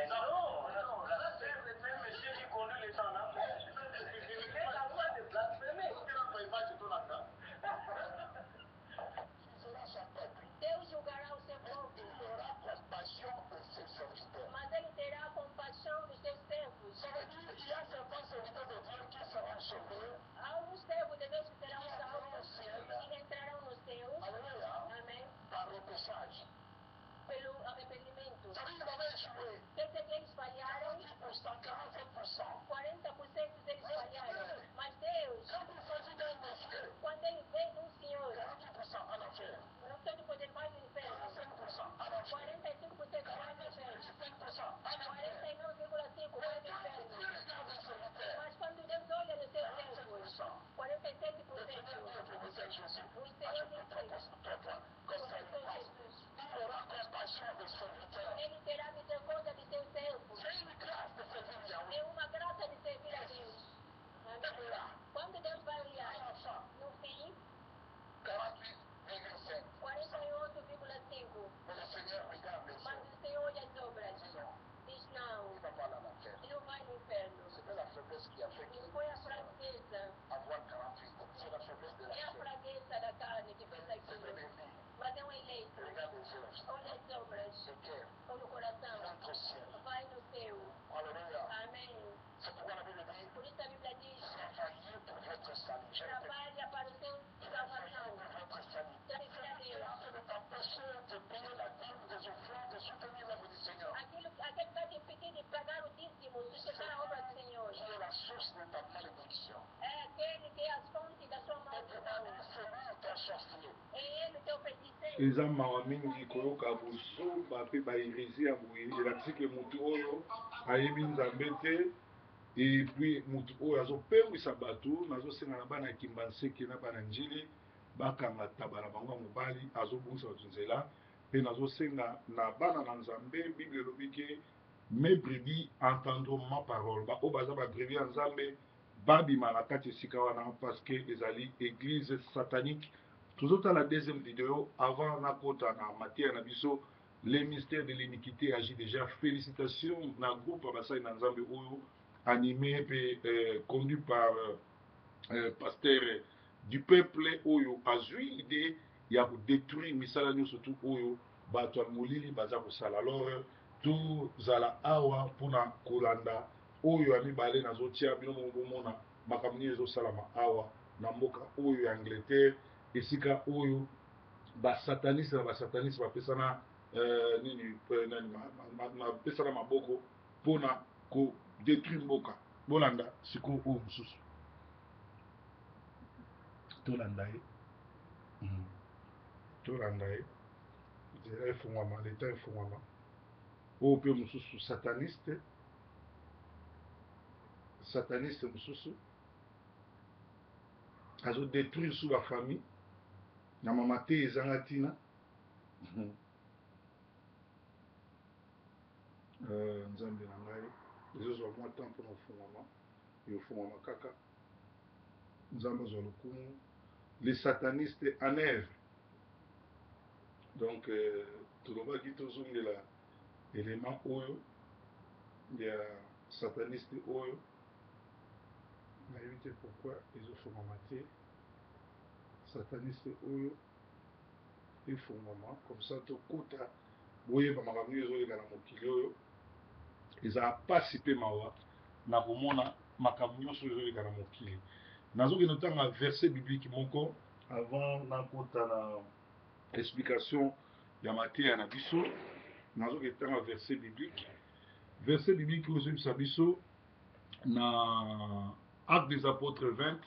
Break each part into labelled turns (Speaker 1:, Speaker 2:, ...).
Speaker 1: non, ça c'est le même monsieur qui conduit les gens là. Il est en train de blasphémer.
Speaker 2: Deus julgará o seu povo. Mas ele terá compaixão dos seus servos. Há alguns servos de Deus que serão salvos e entrarão no céu. Amém. Pelo arrependimento. Cerca deles falharam. 40% deles falharam. Mas Deus, quando ele vem num Senhor, não todo poder vai no inferno. 45% vai no inferno. 49,5% vai no inferno. Mas quando Deus olha nos seus servos, 47%, o Senhor disse, confessou Jesus. Ele terá misericórdia de seus servos. É uma graça de servir a Deus. Amém. Quando Deus vai olhar no fim, 48,5%. Mas o Senhor olha as obras. Diz não. Ele não vai no inferno. E foi a fraqueza. É a fraqueza da carne que fez aquilo. Mas é um eleito. Olha as obras. Olha o coração. Vai no céu. Amém. Por isso a Bíblia diz: trabalha para o seu salvação. Servir a Deus. Aquele que vai te impedir de pagar o dízimo, sustentar a obra do Senhor. É aquele que é a fonte da sua maldição. É ele teu feiticeiro.
Speaker 3: Eza mawa mingi koyoka bozoba mpe bahérésie ya boye elakisi ke motu oyo ayebi nzambe te epuis motu oyo azopewisa bato nazosenga na bana ya kimba nseke na bana njili bakanga taba na bango ya mobali azobungisa bato nzela mpe nazosenga na bana na nzambe bible elobi ke mes brebis entendront ma parole baoyo baza babrebi ya nzambe babima na kati esika wana parce que ezali église satanique. Toujours à la deuxième vidéo, avant nakota na matière na biso, les mystères de l'iniquité agit déjà. Félicitations na groupe Abasai Nanzambe Oyo, animé et conduit par pasteur du peuple Oyo. Azui idée, il y a détruire misala nous surtout Oyo, bato molili baza ko sala. Alors tout zala awa pona kolanda Oyo ami balé na zotia bino mona makamni ezo salama awa na mboka Oyo ya Angleterre. Esika oyo basataniste na basataniste bapesana nini bapesana maboko mpona kodétruire mboka. Bolanda sikoyo oyo mosusu tolanda ye tolanda ye nzela efungwama leta efungwama oyo mpe mosusu sataniste mosusu azodétruire sous la famille na mama te ezanga ntina nzambe na ngai ezozwa mwa temps mpona ofungwama efungwama kaka nzambe azwa lokumu les satanistes en œuvre. Donc tolobaki tozongela élément oyo ya sataniste oyo nayebi te pourquoi ezofungwama te sataniste oyo efungwama comme ça tokota boyeba makambo ezoleka na mokili oyo ezala pasi mpe mawa na komona makambo nyonso ezoleka na mokili. Nazokende tanga verset biblique moko avant nakota na explication ya mateya na biso. Nazokende tanga verset biblique oyo ezobisa biso na Actes des Apôtres 20.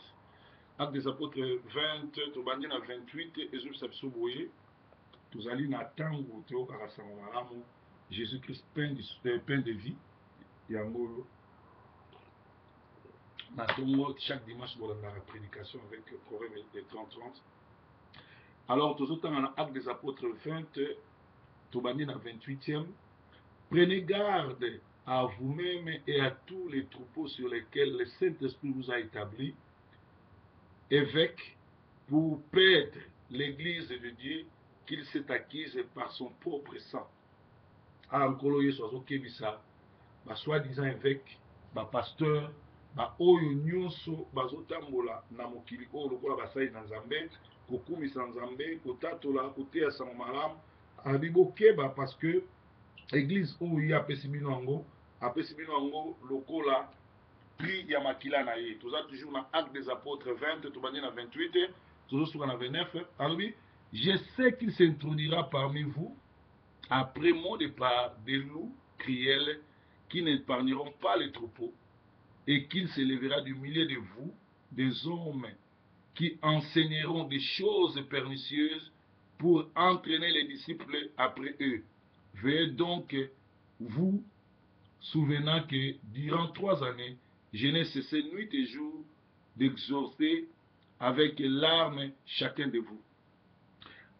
Speaker 3: Actes des Apôtres 20 tobandi na 28 ezobisa biso boye tozali na ntango toyokaka sango malamu Jésus Christ pain de vie yango oyo na tongo chaque dimanche bolandaka prédication avec Corée et 30-30. Alors tozotanga na Actes des Apôtres 20 tobandi na 28e. Prenez garde à vous-même et à tous les troupeaux sur lesquels le Saint-Esprit vous a établi évêque pour perdre l'église de Dieu qu'il s'est acquise par son propre sang. Ankolo Yesu azokebisa soi-disant évêque, pasteur, oyo nyonso bazotambola na mokili oyo lokola basali na nzambe kokumisa nzambe kotatola koteya sango malamu abi bokeba parce que église oyo ye apesi bino yango lokola prix ya makila na ye toza toujours na acte des apôtres 20 tobandi na 28 tozosuka na 29 alobi je sais qu'il s'introduira parmi vous après mon départ des loups criels qui n'épargneront pas les troupeaux et qu'il s'élèvera du milieu de vous des hommes qui enseigneront des choses pernicieuses pour entraîner les disciples après eux. Veuillez donc vous souvenant que durant 3 années, je n'ai cessé nuit et jour d'exhorter avec larmes chacun de vous.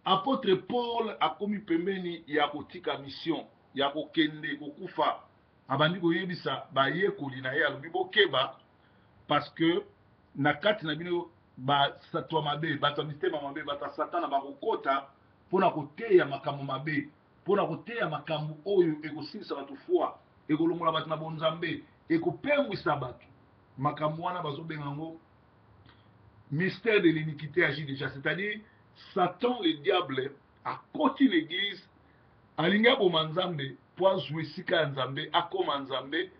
Speaker 3: Apôtre Paul a commis pembeni ya kotika mission ya kokende kokufa abandi koyebisa bayekoli na ye alobi bokeba parce que na kati na bino basato ya mabe bato ya mitema mabe bato ya satana bakokota mpona koteya makambo mabe mpona koteya makambo oyo ekosilisa bato foi ekolongola bato na bonzambe ekopengwisa bato makambo wana bazobenga yango mystère de l'iniquité agit déjà c'est-à-dire Satan le diable akoti l'église alingi aboma nzambe po azwa esika ya nzambe akoma nzambe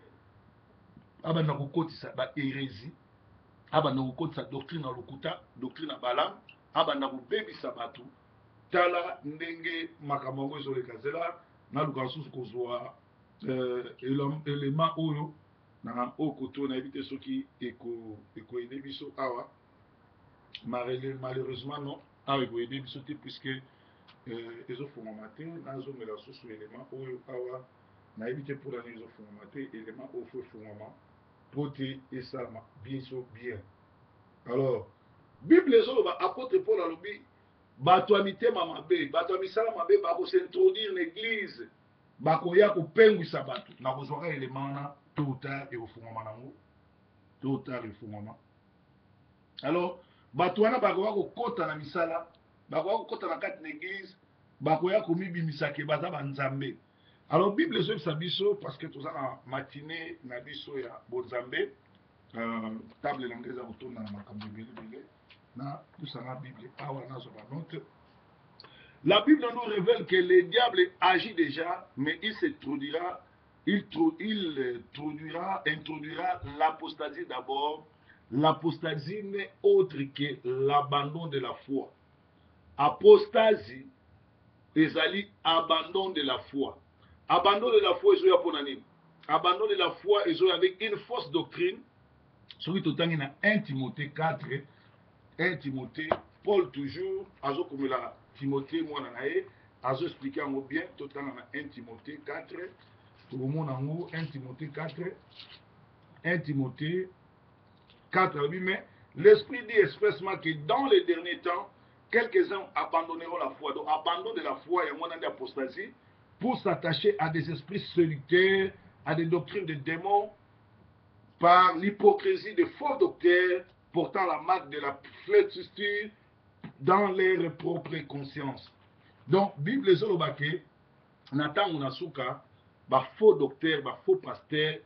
Speaker 3: abanda kokotisa bahérésie abanda kokotisa doctrine ya lokuta doctrine ya balamu abanda kobebisa bato tala ndenge makambo yango ezoleka zela naluka lisusu kozwa elema oyo na oyo koto nayebi te soki ekoyede biso awa malheureusement non awa ekoyede biso te puisque ezofungama te nazomela susu elema oyo awa nayebi te mpona nini ezofungama te elema oyo fo efungama mpo te esalama biso bien alors bible ezoloba apôtre paul alobi bato ya mitema mabe bato ya misala mabe bakosintroduire na église bakoya kopengwisa bato na kozwaka elema wana tôt ou tard ekofungama nango tôt ou tard efungama alors bato wana bakoya kokota na misala bakoya kokota na kati na église bakoya komibimisaka baza banzambe alors bible ezobisa biso parce que toza na matinée na biso ya bonzambe table nange eza kotonda na makambo ebelebele na pusanga bible awa nazwa banote. La Bible nous révèle que le diable agit déjà, mais il introduira l'apostasie d'abord. L'apostasie n'est autre que l'abandon de la foi. Apostasie, ezali abandon de la foi. Abandon de la foi, ezoya pona nini? Abandon de la foi, ezoya avec une fausse doctrine. Celui totangi na 1 Timothée 4, 1 Timothée, Paul toujours, azo komela Timothée mwana na ye, azo expliquer yango bien, totanga na 1 Timothée 4, tokomona yango 1 Timothée 4, 1 Timothée 4, mais l'Esprit dit expressement que dans les derniers temps, quelques-uns abandonneront la foi. Donc, abandon de la foi, il y a un apostasie, pour s'attacher à des esprits solitaires, à des doctrines de démons, par l'hypocrisie de faux docteurs, portant la marque de la flétritude dans leur propre conscience. Donc, Bible est olobake, Nathan Unasuka, faux docteur, faux pasteur,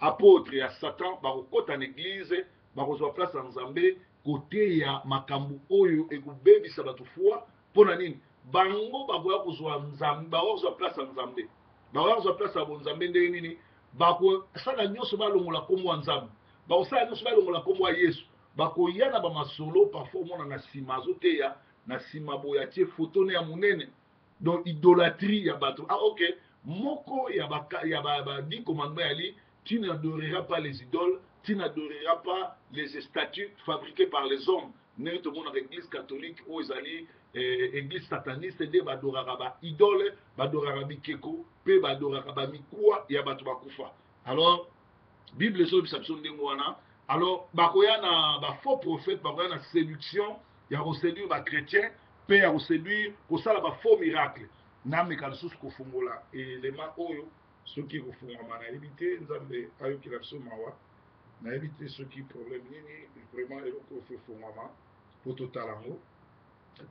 Speaker 3: apôtre ya Satan, kota en église, kozwa place en Nzambe, côté ya makambu oyo ekubebisa bato foi, pona nini? Bango bakoya kozwa Nzambe, bakozwa place en Nzambe. Bakozwa place en Nzambe ndenge nini? Bakosala nyonso balongola kombo ya Nzambe. Bakosala nyonso balongola kombo ya Yesu. Bakoya na bamasolo parfois omona na sima azoteya na sima boya tie photo ne ya munene. Donc idolâtrie ya bato. Ah ok, moko ya ba 10 commandements ya li, tu n'adoreras pas les idoles, tu n'adoreras pas les statues fabriquées par les hommes. N'est tout le monde dans l'église catholique ou ezali église sataniste de badorara ba idole, badorara bikeko, pe badorara ba mikwa ya bato bakufa. Alors Bible so bisapso ndenge wana. Alors bakoya na ba faux prophètes, bakoya na séduction, ya ko séduire ba chrétiens, pe ya ko séduire ko sala ba faux miracles. Na meka lisusu kofungola elema oyo soki kofungama na ebite Nzambe ayokila biso mawa na ebite soki problème nini vraiment eloko ofungama po totala yango.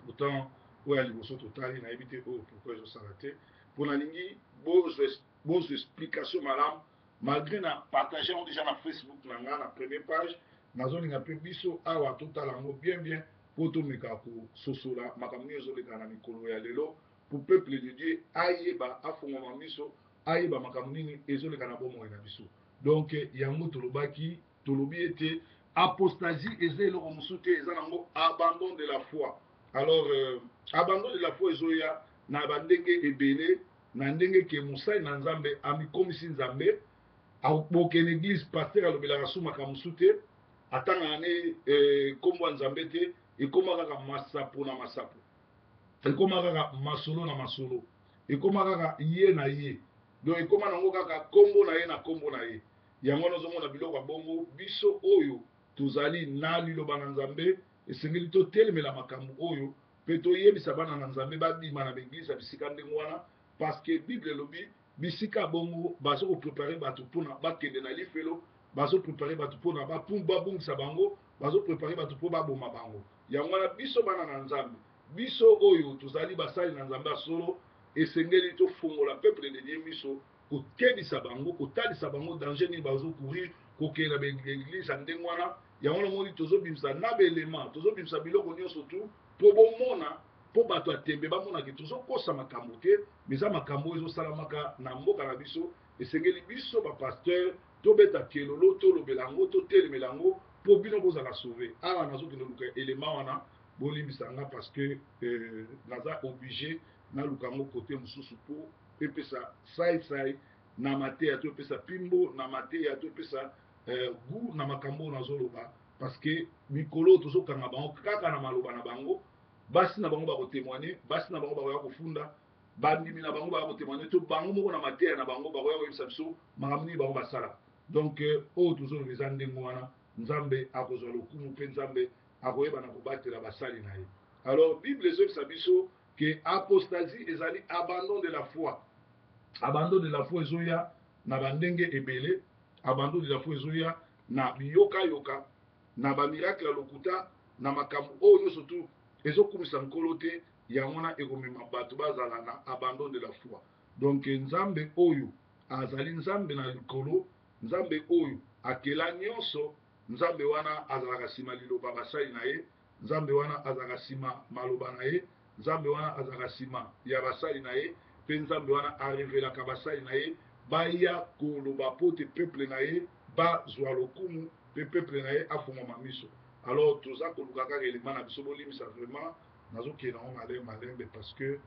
Speaker 3: Pourtant oyo ya liboso totali na ebite oyo pourquoi ezosala te mpo nalingi bozwa bos explication malam malgré na partager déjà na Facebook na nga na première page nazolinga mpe biso awa totala yango bien po tomeka kososola makambo nini ezoleka na mikolo ya lelo pour peuple de Dieu ayeba afongama miso ayeba makambo nini ezoleka na bomoi na biso donc yango tolobi ete apostasie eza eloko mosusu te eza nango abandon de la foi. Alors abandon de la foi ezoya na bandenge ebele na ndenge ke mosali na nzambe amikomisi nzambe akokende église paster alobelaka su makambo mosusu te atangana ne kombo ya nzambe te ekoma kaka masapo na masapo ekoma kaka masolo na masolo ekoma kaka ye na ye donc ekoma nango kaka kombo na ye na kombo na ye yango nazomona biloko ya bongo biso oyo tozali na liloba na nzambe esengeli totelemela makambo oyo mpe toyebisa bana na nzambe babima na baeglise ya bisika ndenge wana parce que bible elobi bisika bongo bazokoprepare bato mpona bakende na lifelo bazoprepare bato mpona babungisa bango bazoprepare bato mpo baboma bango yango wana biso bana na nzambe biso oyo tozali basali na nzambe ya solo esengeli tofungola peuple de Dieu miso kokebisa bango kotalisa bango danger nini bazokourir kokende na baeglise ya ndenge wana yango wana moni tozobimisa na baelema tozobimisa biloko nyonso tu mpo bomona mpo bato ya tembe bamonaki tozokosa makambo te meza makambo oyo ezosalamaka na mboka na biso esengeli biso bapasteur tobeta kelolo tolobela yango totelemela yango mpo bino bozala sauve awa nazokende luka elema wana bolimbisa nga parce que naza obligé naluka yango kote mosusu mpo epesa sai na mateya to epesa pimbo na mateya to epesa gu na makambo oyo nazoloba parce que mikolo tozokanga bango kaka na maloba na bango basi na bango bakotémoigne basi na bango bakoya kofunda bandimi na bango baya kotémoigne to bango moko na mateya na bango bakoya koyebisa biso makambo nini bango basala donc oyo tozoloba eza ndenge wana nzambe akozwa lokumu mpe nzambe akoyeba na kobatela basali na ye. Alors bible ezoyebisa biso ke apostasie ezali abandon de la foi. Abandon de la foi ezoya na bandenge ebele, abandon de la foi ezoya na biyoka na bamiracle ya lokuta na makambo oyo nyonso tu ezokumisa nkolo te yango wana ekomema bato bazala na abandon de la foi. Donc nzambe oyo azali nzambe na likolo, nzambe oyo akela nyonso, nzambe wana azalaka nsima liloba basali na ye, nzambe wana azalaka nsima maloba na ye, nzambe wana azalaka nsima ya basali na ye, mpe nzambe wana arevelaka basali na ye baya koloba po te peuple na ye bazwa lokumu mpe peuple na ye afungwama miso. Alors toza koluka kaka elema na biso bolimisa vraiment nazokende yango malembe parce que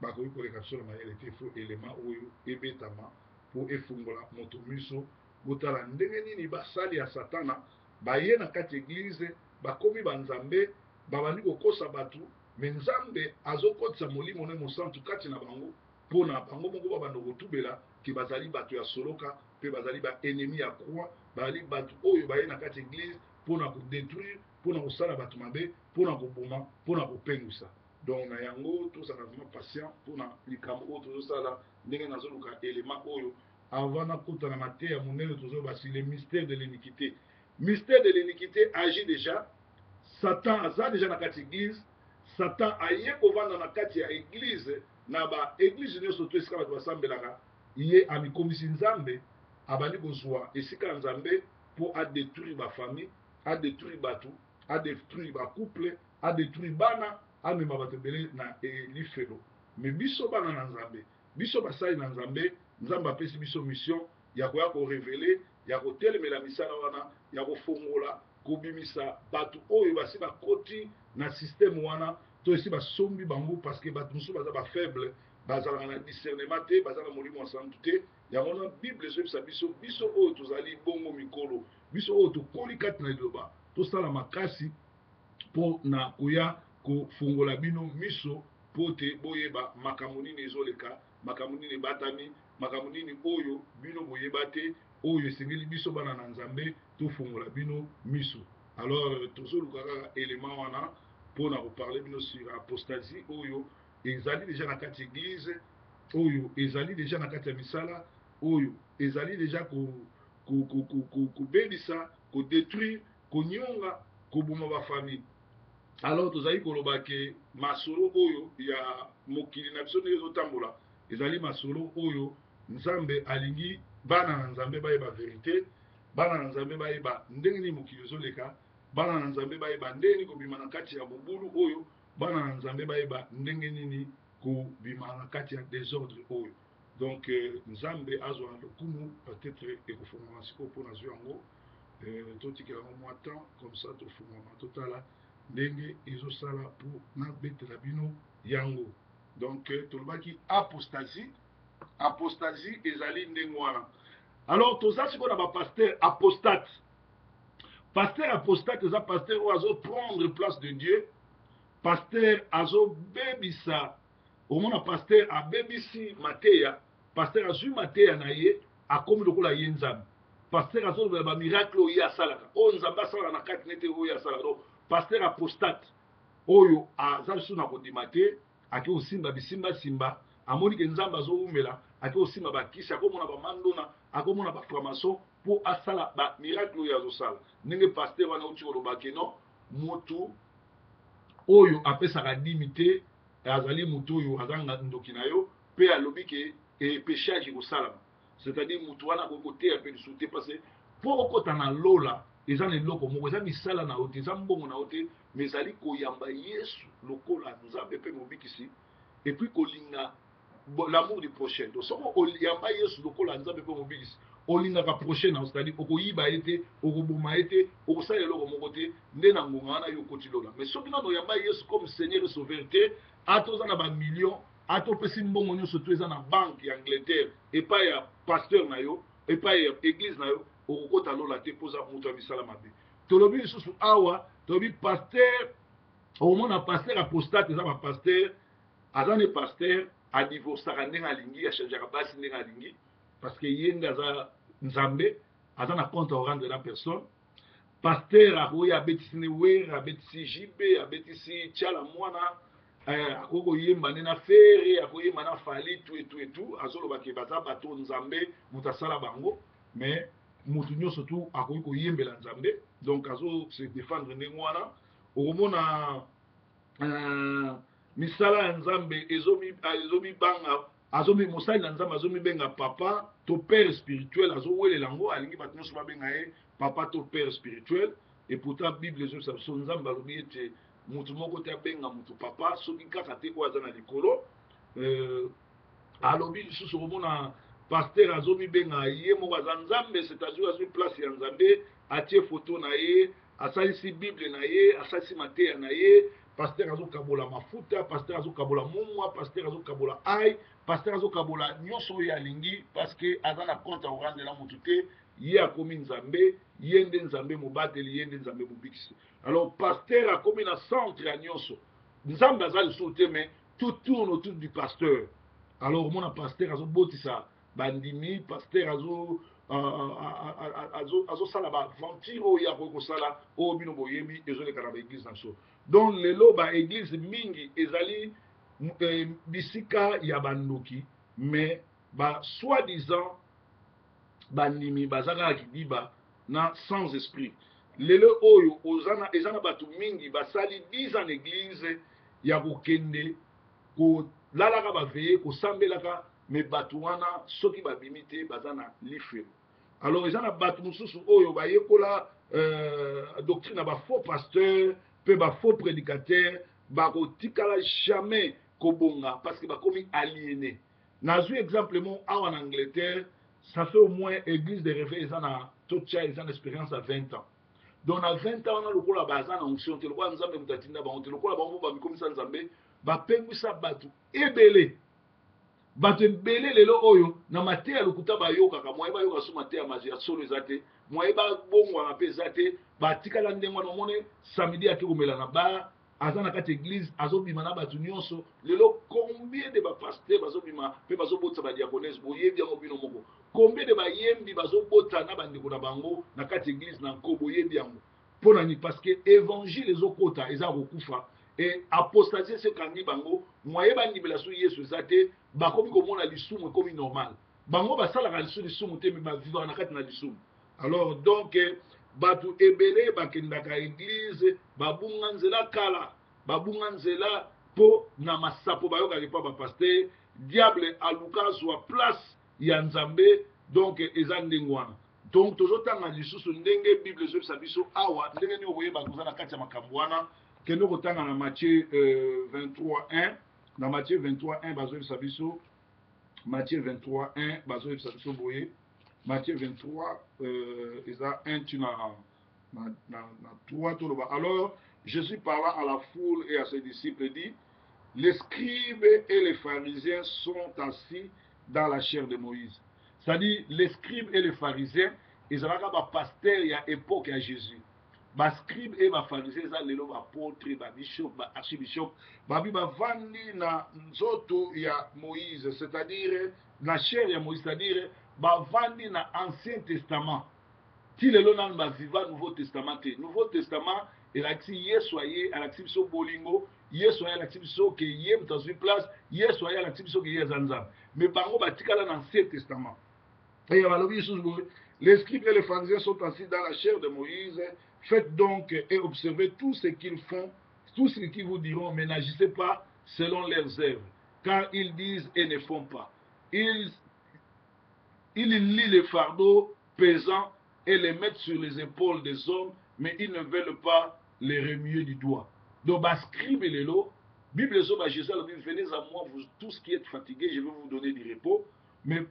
Speaker 3: bakoki koleka biso na mayele te fo elema oyo ebetama mpo efungola moto miso botala ndenge nini basali ya satana baye na kati eglize bakomi banzambe babandi kokosa bato me nzambe azokotisa molimo ne mosantu kati na bango mpona bango moko babanda kotubela ke bazali bato ya soloka mpe bazali baennemi ya croix bazali bato oyo baye na kati eglize mpona kodétruire mpona kosala bato mabe mpona koboma mpona kopengwisa. Donc na yango tozala vraiment patient mpona likambo oyo tozosala ndenge nazoluka elema oyo avant nakota na mateya ya monene tozoyoba si le mystère de l'iniquité. Mystère de l'iniquité agit déjà, Satan aza déjà na kati église, Satan aye kovanda na kati ya église na ba église nyonso to esika bato basambelaka ye amikomisi nzambe abandi kozwa esika ya nzambe mpo adétruire bafamille, adétruire bato, adétruire bacouple, adétruire bana, amema bato ebele na lifelo. Me biso bana na nzambe, biso basali na nzambe, nzambe apesi biso mission ya koya korevele, ya kotelemela misala wana, ya kofongola kobimisa bato oyo basi bakoti na système wana to esi basombi bango parce que bato mosusu baza bafaible bazalaka na discernement te baza na molimo ya santu te yango wana bible ezoyebisa biso biso oyo tozali bongo mikolo biso oyo tokoli kati na liloba tosala makasi mpo na koya kofungola bino miso mpo te boyeba makambo nini ezoleka makambo nini ebatami makambo nini oyo bino boyeba te oyo esengeli biso bana na nzambe tofungola bino miso. Alors tozoluka kaka elema wana mpona koparle bino sur apostasie oyo ezali deja na kati église oyo ezali deja na kati ya misala oyo ezali deja kobebisa kodétruire konyonga koboma bafamille. Alors tozali koloba ke masolo oyo ya mokili na biso ndenge ezotambola ezali masolo oyo nzambe alingi bana na nzambe bayeba vérité, bana na nzambe bayeba ndenge nini mokili ezoleka, bana na nzambe bayeba ndenge nini kobima na kati ya bobulu oyo, bana na nzambe bayeba ndenge nini kobima na kati ya désordre oyo. Donc nzambe azwa lokumu peut-être ekofungama sikoyo mpo nazwi yango totikela yango mwa temps comme ça tofungama totala ndenge ezosala mpo nabetela bino yango. Donc tolobaki apostasie, apostasie ezali ndenge wana. Alors toza sikoyo na bapaster apostate. Pasteur apostate eza pasteur oyo azoprendre place de Dieu, pasteur azobebisa, omona pasteur abebisi mateya, pasteur azwi mateya na ye akomi lokola ye nzambe. Pasteur azolobela bamiracle oyo ye asalaka, oyo nzambe asalaka na kati nete oyo asalaka. Donc pasteur apostate oyo aza lisusu na kondima te, ake kosimba bisimbasimba, amoni ke nzambe azowumela, ake kosimba bakisi, akomona bamandona, akomona baframason mpo asala bamiracle oyo azosala. Ndenge pasteur wana uti kolobaki no, motu oyo apesaka dimi te azali motu oyo azanga ndoki na yo mpe alobi ke péchage ekosalama. C'est-à-dire motu wana kokoteya mpe lisusu te, parce mpo okota na lola eza na eloko moko, eza misala na yo te, eza mbongo na yo te, mais ezali koyamba Yesu lokola nzambe mpe mobikisi, et puis kolinga l'amour du prochain. Donc soko oyamba Yesu lokola nzambe mpe mobikisi, olingaka prochain na yo, c'est-à-dire okoyiba ye te, okoboma ye te, okosala eloko moko te, nde na ngonga wana yo okoti lola. Mais soki nano oyamba Yesu comme Seigneur et Sauveur te, ata oza na bamillion, ata opesi mbongo nyonso to eza na banque ya Angleterre epai ya pasteur na yo, epai ya église na yo, okokota lola te mpoza moto ya misala mabe. Tolobi lisusu awa, tolobi pasteur, omona pasteur apostate eza bapasteur, aza ne pasteur adivorcaka ndenge alingi, achangeaka basi ndenge alingi, parce que ye nde aza nzambe, aza na compte à rendre la personne. Pasteur akoyi abetisi ne were, abetisi jibe, abetisi tiala mwana, akoko yemba ne na fere, akoyemba na fali, tout, azoloba ke baza bato nzambe, muta sala bango, mais mutu nyonso tu akoyi koyembela nzambe, donc azo se défendre ndenge wana. Okomona misala ya nzambe ezomi banga, azomi mosali na nzambe azomi benga papa to père spirituel, azowelela yango, alingi bato nyonso babenga ye papa to père spirituel. Et pourtant Bible ezolisa biso nzambe alobi ete mutu moko te abenga mutu papa soki kaka te oyo aza na likolo. Alobi lisusu komona pasteur azomi benga ye moko aza nzambe, c'est-à-dire azwi place ya nzambe, atie photo na ye, asalisi Bible na ye, asalisi mateya na ye. Pasteur azokabola mafuta, pasteur azokabola mumwa, pasteur azokabola ai, pasteur azokabola nyonso oyo alingi, parce que aza na compte à rendre la mutu te, ye akomi nzambe, ye nde nzambe mobateli, ye nde nzambe mobikisi. Alors pasteur akomi na centre ya nyonso. Nzambe aza lisusu te, mais tout tourne autour du pasteur. Alors mona pasteur azobotisa bandimi, pasteur azosala baventure oyo akoki kosala oyo bino boyebi ezoleka na baeglise na biso. Donc lelo baeglise mingi ezali bisika ya bandoki, mais soi-disant bandimi bazaka kidiba na sans esprit. Lelo oyo eza na bato mingi basali 10 ans église ya kokende kolalaka baveye kosambelaka, mais bato wana soki babimi te baza na lifelo. Alors eza na bato mosusu oyo bayekola doctrine na faux pasteur pe faux prédicateur, bakotikala jamais kobonga parce que bakomi aliéné. Nazwi exemple mon awa en Angleterre, ça fait au moins église de réveil eza na tocha eza na expérience à 20 ans. Donc na 20 ans on a lokola baza na onction te lokola nzambe mutatinda ba onte lokola bango ba mikomisa nzambe ba pengwisa bato ebele. Bato ebele lelo oyo na mateya lokuta bayokaka moye bayoka so mateya maji ya solo ezate moye ba bongwa na pe ezate batikala ndenge wana omone samedi ake komela na ba aza na kati église azobima na bato nyonso. Lelo combien de bapasteur bazobima pe bazobotisa badiakonese boyebi yango bino moko, combien de bayembi bazobota na bandeko na bango na kati église na nko boyebi yango mpona nini? Parce que évangile ezokota eza kokufa et apostasie sekangi bango moye bandimela so Yesu eza te, bakomi komona lisumu ekomi normal, bango basalaka lisumu te, me bavivaka na kati na lisumu. Alors donc bato ebele bakendaka église babunga nzela kala, babunga nzela po na masapo bayokaki pa bapasteur, diable aluka azwa place ya nzambe donc eza ndenge wana. Donc tozotanga lisusu ndenge Bible ezopesa biso awa ndenge nini okoyeba koza na kati ya makambo wana kende kotanga na Matthieu 23:1 na Matthieu 23:1 bazopesa biso Matthieu 23:1 bazopesa biso boye Matthieu 23 eza 1 tina na 3 toloba. Alors Jésus parla à la foule et à ses disciples dit: les scribes et les pharisiens sont assis dans la chair de Moïse. C'est-à-dire, les scribes et les pharisiens, ils ont un pasteur il y a époque à Jésus. Les scribes et les pharisiens, ils ont les apôtres, les bishops, les archibishops. Ils ont vendu dans Zoto, il y a Moïse, c'est-à-dire, la chair, il y a Moïse, c'est-à-dire, ils ont vendu dans l'Ancien Testament. Si les gens ont vivant Nouveau Testament, Nouveau Testament, il a dit, Yesoye, il a dit, Bolingo, Yesoye, il a dit, que Yem dans une place, Yesoye, il a dit, que Yezanzam. Mais par contre, il y a l'Ancien Testament. Et les scribes et les pharisiens sont assis dans la chair de Moïse. Faites donc et observez tout ce qu'ils font, tout ce qu'ils vous diront, mais n'agissez pas selon leurs œuvres, car ils disent et ne font pas. Ils lient les fardeaux pesants et les mettent sur les épaules des hommes, mais ils ne veulent pas les remuer du doigt. Donc, scribe et les lots, Bible Jésus a dit, venez à moi, vous tous qui êtes fatigués, je vais vous donner du repos. Mais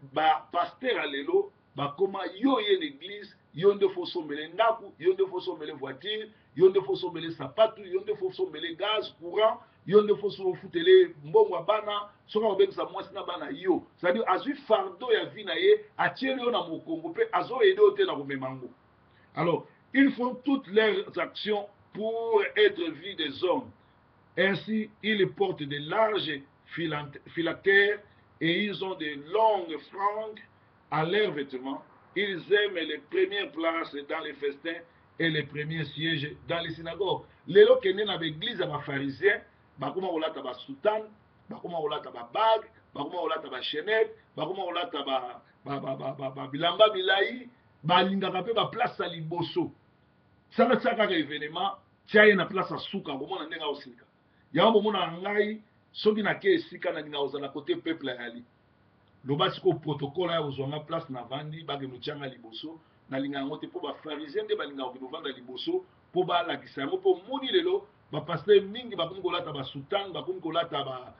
Speaker 3: pasteur à l'élo, comment yo y l'église, yo ne faut sommeler ndaku, yo ne faut sommeler voiture, yo ne faut sommeler sapatu, yo ne faut sommeler gaz, courant, yo ne faut sommeler mbongwa bana, soka obeng sa mwasi na bana yo. C'est-à-dire, azu fardo ya vie na ye, atieli yo na mokongo, pe azo ede ote na komemango. Alors, ils font toutes leurs actions pour être vus des hommes. Ainsi, ils portent de larges phylactères et ils ont de longues franges à leurs vêtements. Ils aiment les premières places dans les festins et les premiers sièges dans les synagogues. Les gens qui sont dans l'église, les pharisiens, ils ont des soutanes, ils ont des bagues, ils ont des chaînettes, ils ont des bilamba bilaï, ils ont des places à liboso. Ça c'est un événement, tiens, il y a une place à souka, il y a un moment où ngai soki na ke esika na ninga ozala côté peuple ya ali loba siko protocole ya ozonga place na vandi bage motianga liboso na linga ngo te po ba pharisien de balinga ko vanda liboso po ba la kisango po moni lelo ba pasteur mingi ba kungo lata ba sultan ba kungo lata ba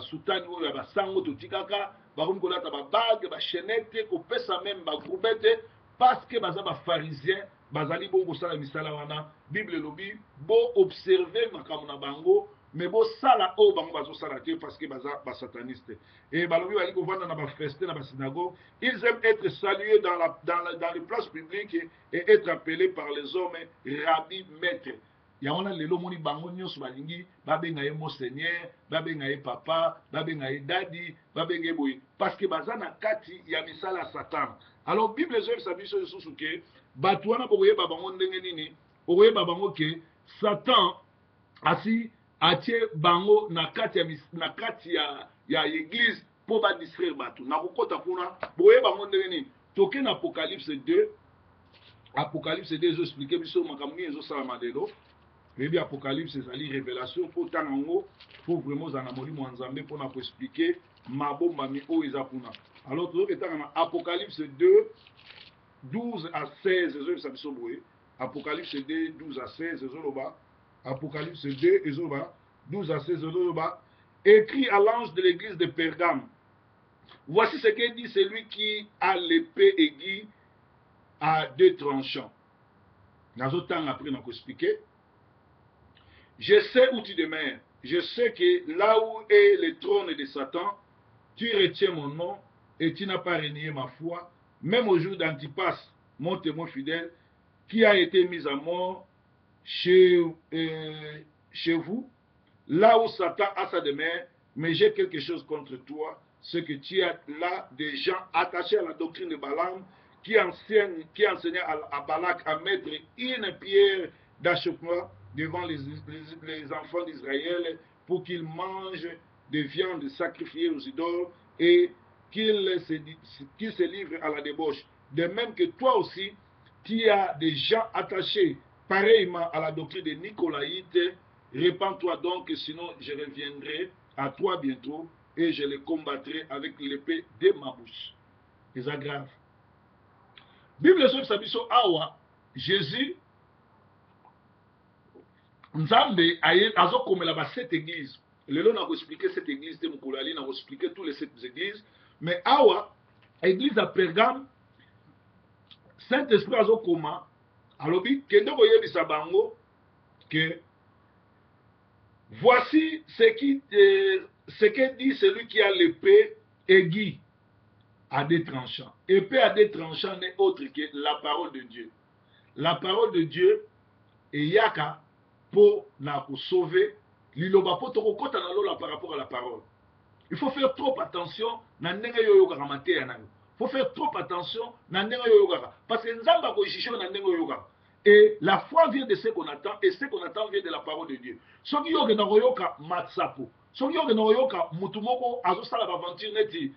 Speaker 3: sultan o ya ba sango to tikaka ba kungo lata ba bague ba chaînette ko pesa même ba groupette parce que baza ba pharisien bazali bongo sala misala wana Bible lobi bo observer makamuna bango. Mais bon, ça là, oh, parce que c'est sataniste. Et balobi bali ko vanda na ba feste na ba synagogue, ils aiment être salués dans les places publiques et être appelés par les hommes rabbi maître. Ya wana lelo moni bango nyonso balingi babenga ye monseigneur, babenga ye papa, babenga ye daddy, babenga boy parce que bazana kati ya misala satan. Alors Bible zo sa biso susu ke batu wana boye babango ndenge nini, oye babango ke Satan asi atie bango na kati ya église pour ba distraire batu na kokota kuna boye bango ndenge nini toke na Apocalypse 2 zo expliquer biso makambo ezo sala madelo rebi Apocalypse ezali révélation pour tanango pour vraiment za na molimo nzambe pour na ko expliquer mabomba mi o eza kuna. Alors toke tanga na Apocalypse 2 12 à 16 zo biso boye Apocalypse 2 12 à 16 zo loba Apocalypse 2, 12 à 16, écrit à l'ange de l'église de Pergame. Voici ce que dit celui qui a l'épée aiguë à deux tranchants. Dans autre temps, après, on a expliqué. Je sais où tu demeures. Je sais que là où est le trône de Satan, tu retiens mon nom et tu n'as pas renié ma foi. Même au jour d'Antipas, mon témoin fidèle, qui a été mis à mort chez vous, là où Satan a sa demeure, mais j'ai quelque chose contre toi, ce que tu as là des gens attachés à la doctrine de Balaam, qui enseignait à Balak à mettre une pierre d'achoppement devant les enfants d'Israël pour qu'ils mangent des viandes sacrifiées aux idoles et qu'ils se livrent à la débauche. De même que toi aussi, tu as des gens attachés pareillement à la doctrine des Nicolaïtes. Répands-toi donc, sinon je reviendrai à toi bientôt et je les combattrai avec l'épée de ma bouche. eza grave. Bible so biso awa Jésus Nzambe azokomela ba cette église. Lelo na ko expliquer cette église te mukolo ali na ko expliquer tous les sept églises, mais awa église à Pergame Saint-Esprit azokoma alobi kende koyebisa bango que voici ce que dit celui qui a l'épée aiguë à des tranchants. Épée à des tranchants n'est autre que la parole de Dieu. La parole de Dieu est yaka pour na sauver liloba po to kota na lola par rapport à la parole. Il faut faire trop attention na ndenge yo yoka mateya na yo. Il faut faire trop attention na ndenge yo yoka parce que nzamba ko jisho na ndenge yo yoka. Et la foi vient de ce qu'on attend et ce qu'on attend vient de la parole de Dieu. Soki yo na yoka matsapo. Soki yo na yoka mutu moko azosala aventure neti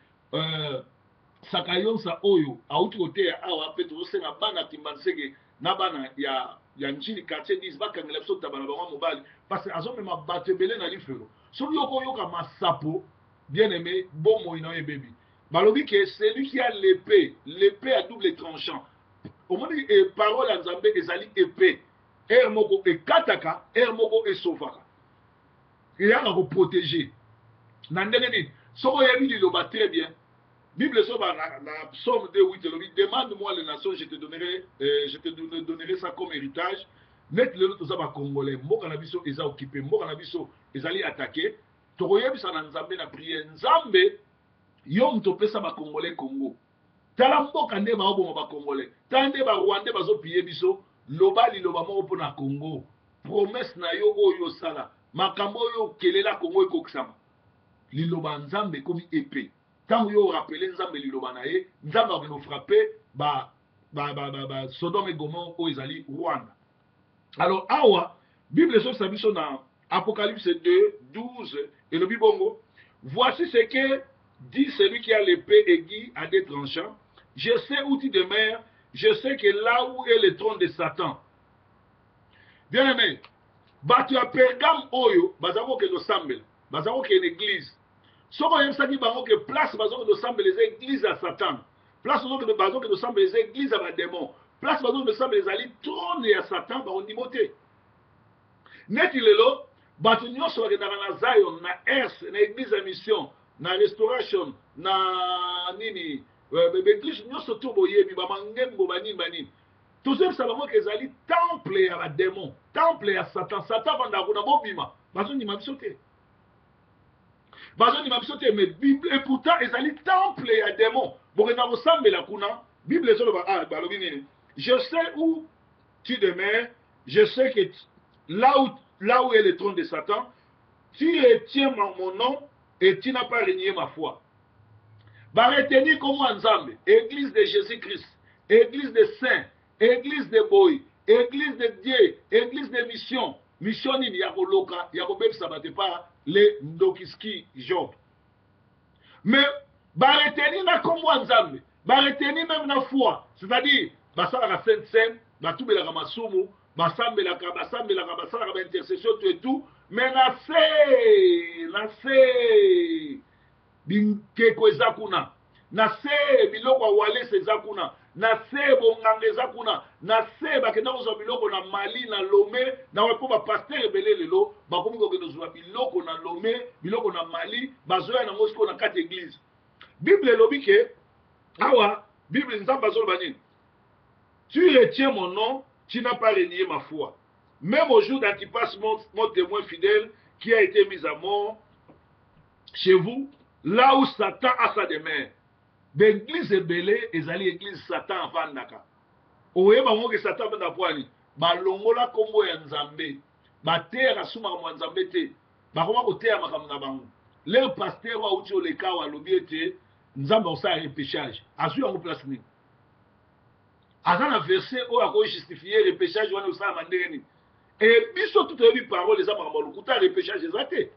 Speaker 3: sakayonsa oyo auti koteya awa pe tozosenga bana timbanseke na bana ya njili quartier 10 bakangela biso tabana bango mobali parce que azomema bato ebele na lifelo soki yokoyoka masapo bien aimé bomoi na yebebi balobi ke celui qui a l'épée à double tranchant omoni parole ya nzambe ezali épée er moko ekataka er moko esovaka eyaka koprotéger na ndenge nini soki oyebi liloba très bien Bible sur la Psaume 2:8, demande-moi les nations, je te donnerai ça comme héritage. Net le tout ça va congolais. Mboka na biso eza occupé, mboka na biso ezali attaqué. Toroyebi sa na Nzambe na prière. Nzambe yo mtopesa ba congolais Congo. Tala mboka nde ba obo ba congolais. Tande ba Rwandais bazo piye biso, loba liloba moko pona Congo. Promesse na yo oyo sala. Makambo yo kelela Congo ekokisama. Liloba Nzambe komi épée. Quand vous rappelez Nzambe liloba na ye, Nzambe va nous frapper Sodome et Gomorrhe au Isali Rwanda. Alors awa Bible sur sa biso dans Apocalypse 2:12 et le Bibongo, voici ce que dit celui qui a l'épée aiguë à des tranchants. Je sais où tu demeures, je sais que là où est le trône de Satan. Bien aimé, batu a Pergame oyo bazako ke no sambel, bazako ke une église. Soko yemsaki bango ke place bazoko de semble les églises à Satan. Place bazoko de semble les églises à démon. Place bazoko de semble les ali trône à Satan ba ondimote. Neti lelo batu nyonso bakendaka na Zion na Ers na église à mission na Restoration na nini église nyonso to boyebi ba mangembo banini. Tous ça bango ke ezali temple ya ba démon, temple ya Satan. Satan vanda kuna bobima. Bazo ni mabisote. Mais Bible et pourtant ezali temple ya démon. Bokena kosambela kuna Bible ezoloba balobi nini? Je sais où tu demeures, je sais que là où est le trône de Satan, tu retiens mon nom et tu n'as pas renié ma foi. Ba retenir comme Nzambe, église de Jésus-Christ, église de saints, église de boy, église de Dieu, église de mission. Mission nini ya koloka ya kobebisa bato pa le ndokiski Job. Mais ba retenir na kombo Nzambe, ba retenir même na foi, c'est-à-dire basala ka saint batubela ka masumu, basambela ka basala ka intercession tout et tout, mais na se binkeko ezakuna, na se biloko wale sezakuna. Na se bonganga ezakuna na se bakenda kozwa biloko na Mali na Lomé na wapo ba pasteur ebele lelo bakomi kokenda kozwa biloko na Lomé biloko na Mali bazoya na Moscou na kati église. Bible elobi ke awa Bible Nzambe azoloba nini? Tu retiens mon nom, tu n'as pas renié ma foi. Même au jour d'Antipas, mon témoin fidèle qui a été mis à mort chez vous, là où Satan a sa demeure. L'église ebele ezali église Satan avandaka. Oyeba ngo ke Satan avanda pwani. Balongola kombo ya Nzambe. Batera suma kwa Nzambe te. Bakoma koteya makambo na bango. Le pasteur wa uti oleka wa lobi ete Nzambe osa repêchage. Azu yango place ni. Azana verset o ako justifier repêchage wana osa mandenge ni. Et biso tout oyebi parole eza makambo lokuta repêchage ezate.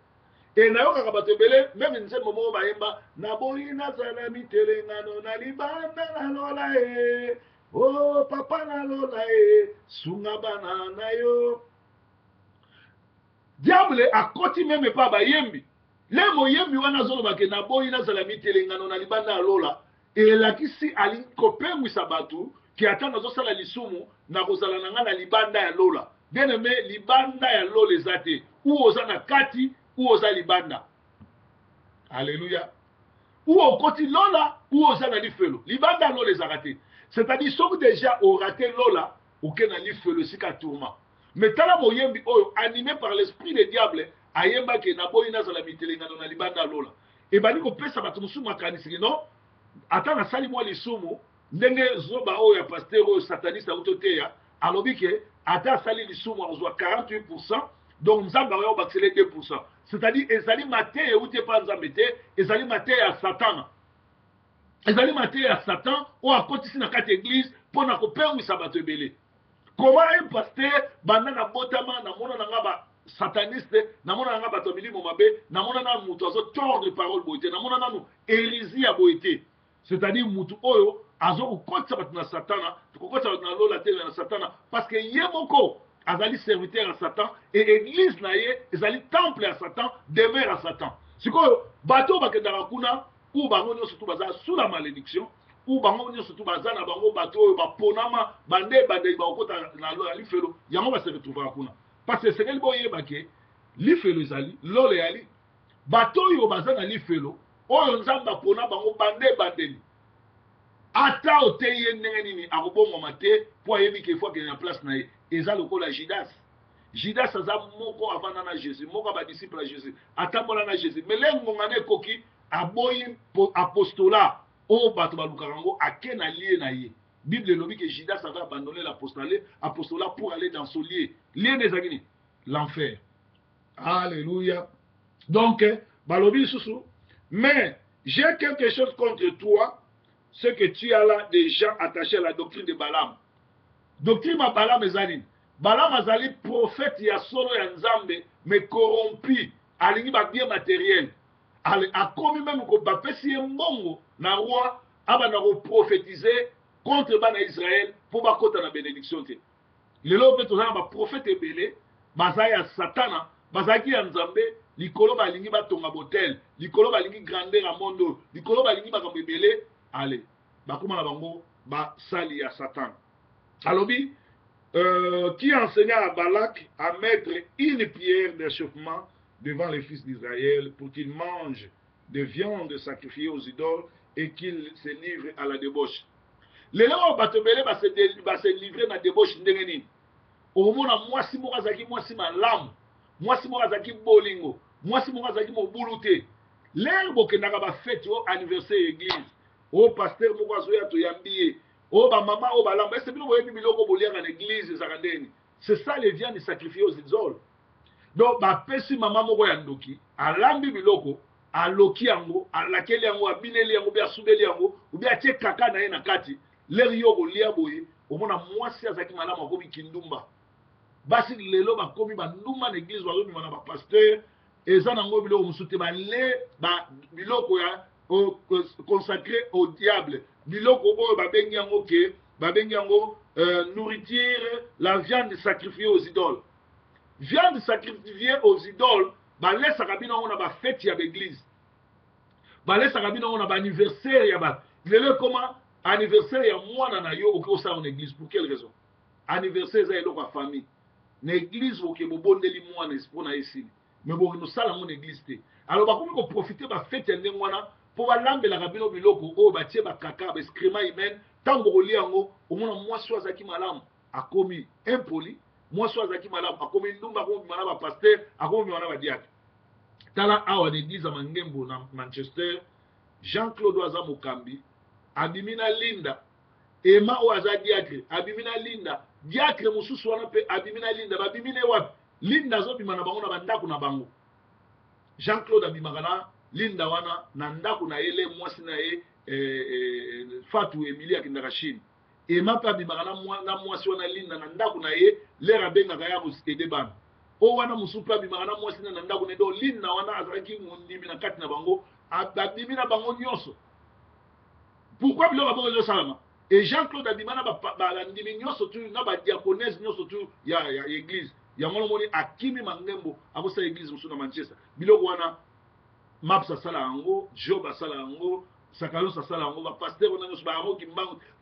Speaker 3: Et nayoka kabatebele même nze momo bayemba na boyi nazala mitelengano na libanda na lola e oh papa na lola e sunga bana na yo diable akoti même pas bayembi le moyembi wana zolo bake na boyi nazala mitelengano na libanda na lola elakisi alingi kopengwisa bato ki ata nazosala lisumu nakozala na nga na libanda ya lola. Bien aimé, libanda ya lola eza te, ou oza na kati ou oza libanda. Alléluia. Ou okoti lola ou oza na lifelo. Libanda ya lola ezaka te. C'est-à-dire soki déjà oraté lola oke na lifelo sika tourment. Mais tala moyembi oyo animé par l'esprit du diable ayembaki na boyi nazala mitelengano na libanda ya lola. Ebani kopesa bato mosusu makanisi non ata nasali mwa lisumu ndenge zoba oyo ya pasteur oyo sataniste auto teya alobi ke ata asali lisumu azwa 48%, donc nzambe oyo bakisele 2%. C'est-à-dire ezali mateya euti epa nzambe te, ezali mateya ya satana. Ezali mateya ya satan oyo akotisi na kati église mpona kopengwisa bato ebele. Comment un pasteur banda na botama na mona na nga ba sataniste, na mona na nga bato milimo mabe, na mona na mutu azo tordre parole boite, na mona nanu hérésie ya boite. C'est-à-dire mutu oyo azo kokotisa bato na satana, kokotisa bato na lola te na satana, parce que ye moko azali serviteur à Satan et église na ye ezali temple à Satan, demeure à Satan. Sikoyo bato bakendaka kuna ou bango nyonso tu baza sous la malédiction, ou bango nyonso tu baza na bango bato oyo baponama bande bakota na lola lifelo, yango ba se retrouver kuna. Parce que c'est boyeba ke lifelo ezali lola yali bato oyo baza na lifelo oyo nzamba apona bango bandeli. Ata oteye ndenge nini akobongoma te po ayebi ke fois ke na place na ye eza lokola Judas. Judas aza moko avanda na Jésus, moko ba disciple à Jésus, atambola na Jésus. Mais lengonga ne koki aboyi apostolat o bato balukaka ngo ake na lie na ye. Bible lobi que Judas avait abandonné l'apostolat pour aller dans son lieu. Lieu des agni, l'enfer. Alléluia. Donc, balobi susu, mais j'ai quelque chose contre toi, c'est que tu as là des gens attachés à la doctrine de Balaam. Doctrine de Balaam ezali. Balaam azali prophète ya solo ya nzambe, mais corrompu, alingi ba bien matériel. A commis même ko bapesi mbongo na roi abana ko prophétiser contre bana Israël pour bakota na bénédiction te. Lelo pe tozana ba prophète ebele, bazaya satana, bazaki ya nzambe, likolo balingi batonga botel, likolo balingi grandeur à mondo, likolo balingi bakambo ebele, allez, bakoma na bango ba sali ya Satan. Alobi qui enseigna à Balak à mettre une pierre d'échauffement devant les fils d'Israël pour qu'ils mangent de viande sacrifiée aux idoles et qu'ils se livrent à la débauche. Les gens va se livrer à la débauche. Au moins, moi, si moi, moi, si ma lame, moi, si moi, bolingo, moi, si moi, mo boulouté. L'herbe que n'a pas fait au anniversaire église, au pasteur, moi, zoya to yambiye. Oh, ba maman, oh, ba lamba. Est-ce que vous voyez biloko bolia en église, c'est ça les viandes sacrifiées aux idoles. Donc, ba pesi maman moko ya ndoki, alambi biloko, aloki yango, alakeli yango, abineli yango, bia subeli yango, ou bia tie kaka na ye na kati, leri yo bolia boye, omona mwasi azaki malamu akomi kindumba. Basi lelo bakomi bandumba na église, bakomi mana ba pasteur, eza nango biloko musute ba le, ba biloko ya consacré au diable. Biloko oyo babengi yango ke babengi yango nourriture la viande sacrifiée aux idoles. Viande sacrifiée aux idoles, balesaka bino on a ba fête ya l'église. Balesaka bino on a ba anniversaire ya ba. Lelo comment anniversaire ya mwana na yo oko sa en église pour quelle raison? Anniversaire za eloko famille. Na église oke bobondeli mwana espona ici. Mais bon nous sala mon église te. Alors ba komi ko profiter ba fête ya ndengwana pour balambelaka bino biloko oyo batie bakaka baeskrima humaine ntango kolia yango omona mwasi azalaki malamu akomi impoli, mwasi azalaki malamu akomi ndumba, akomi bima na bapaster, akomi bima na badiake. Tala awa na église ya Mangembo na Manchester, Jean-Claude aza mokambi abimi na linda, ema oyo aza diacre abimi na linda, diacre mosusu wana mpe abimi na linda, babimi ne wapi linda azobima na bango na bandako na bango. Jean-Claude abimaka na linda wana na ndako na ele mwasi na ye Fatou Emilia akendaka Chine. Ema mpe abimaka na mwasi wana linda na ndako na ye lera abengaka ya ede bana. O wana mosusu mpe abimaka na mwasi na ndako na ye do linda wana azalaki mondimi na kati na bango, abimi na bango nyonso. Pourquoi biloko abongo ezosalama? Et Jean-Claude abima na bandimi nyonso tu na badiaconese nyonso tu ya église. Yango nomoni akimi Mangembo abosala église mosusu na Manchester. Biloko wana Maps asala yango, Job asala yango, sakalo sasala ngo ba pasteur on a ba ngo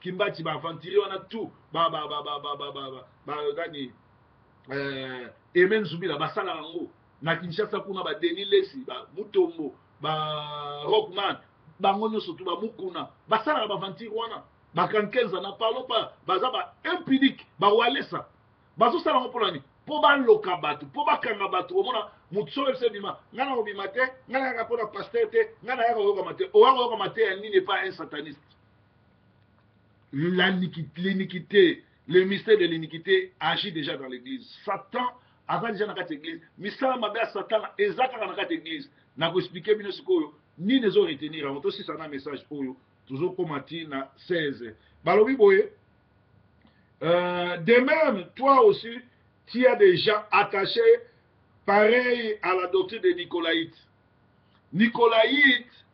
Speaker 3: kimbati ba aventurier on a tout ba gani Emen Zubila basala ngo na Kinshasa kuna ba Denis Lesi ba Mutombo ba Rockman bango nyonso tu ba Mukuna basala ba aventurier wana ba Kankenza na parlo pas baza ba impudique ba walesa bazo sala ngo polani po ba loka batu po ba kanga batu omona mutso ese bima ngana obima te ngana ka pona pasteur te ngana ya ko mate o wa ko mate ni n'est pas un sataniste. L'iniquité, le mystère de l'iniquité agit déjà dans l'église. Satan agit déjà dans cette église. Misala mabea Satan ezaka dans cette église. Na ko expliquer bino sikoyo ni ne zo retenir avant aussi ça na message oyo toujours komati na 16. Balobi boye de même toi aussi tu as des gens attachés pareil à la doctrine des Nicolaïtes. Nicolaïtes,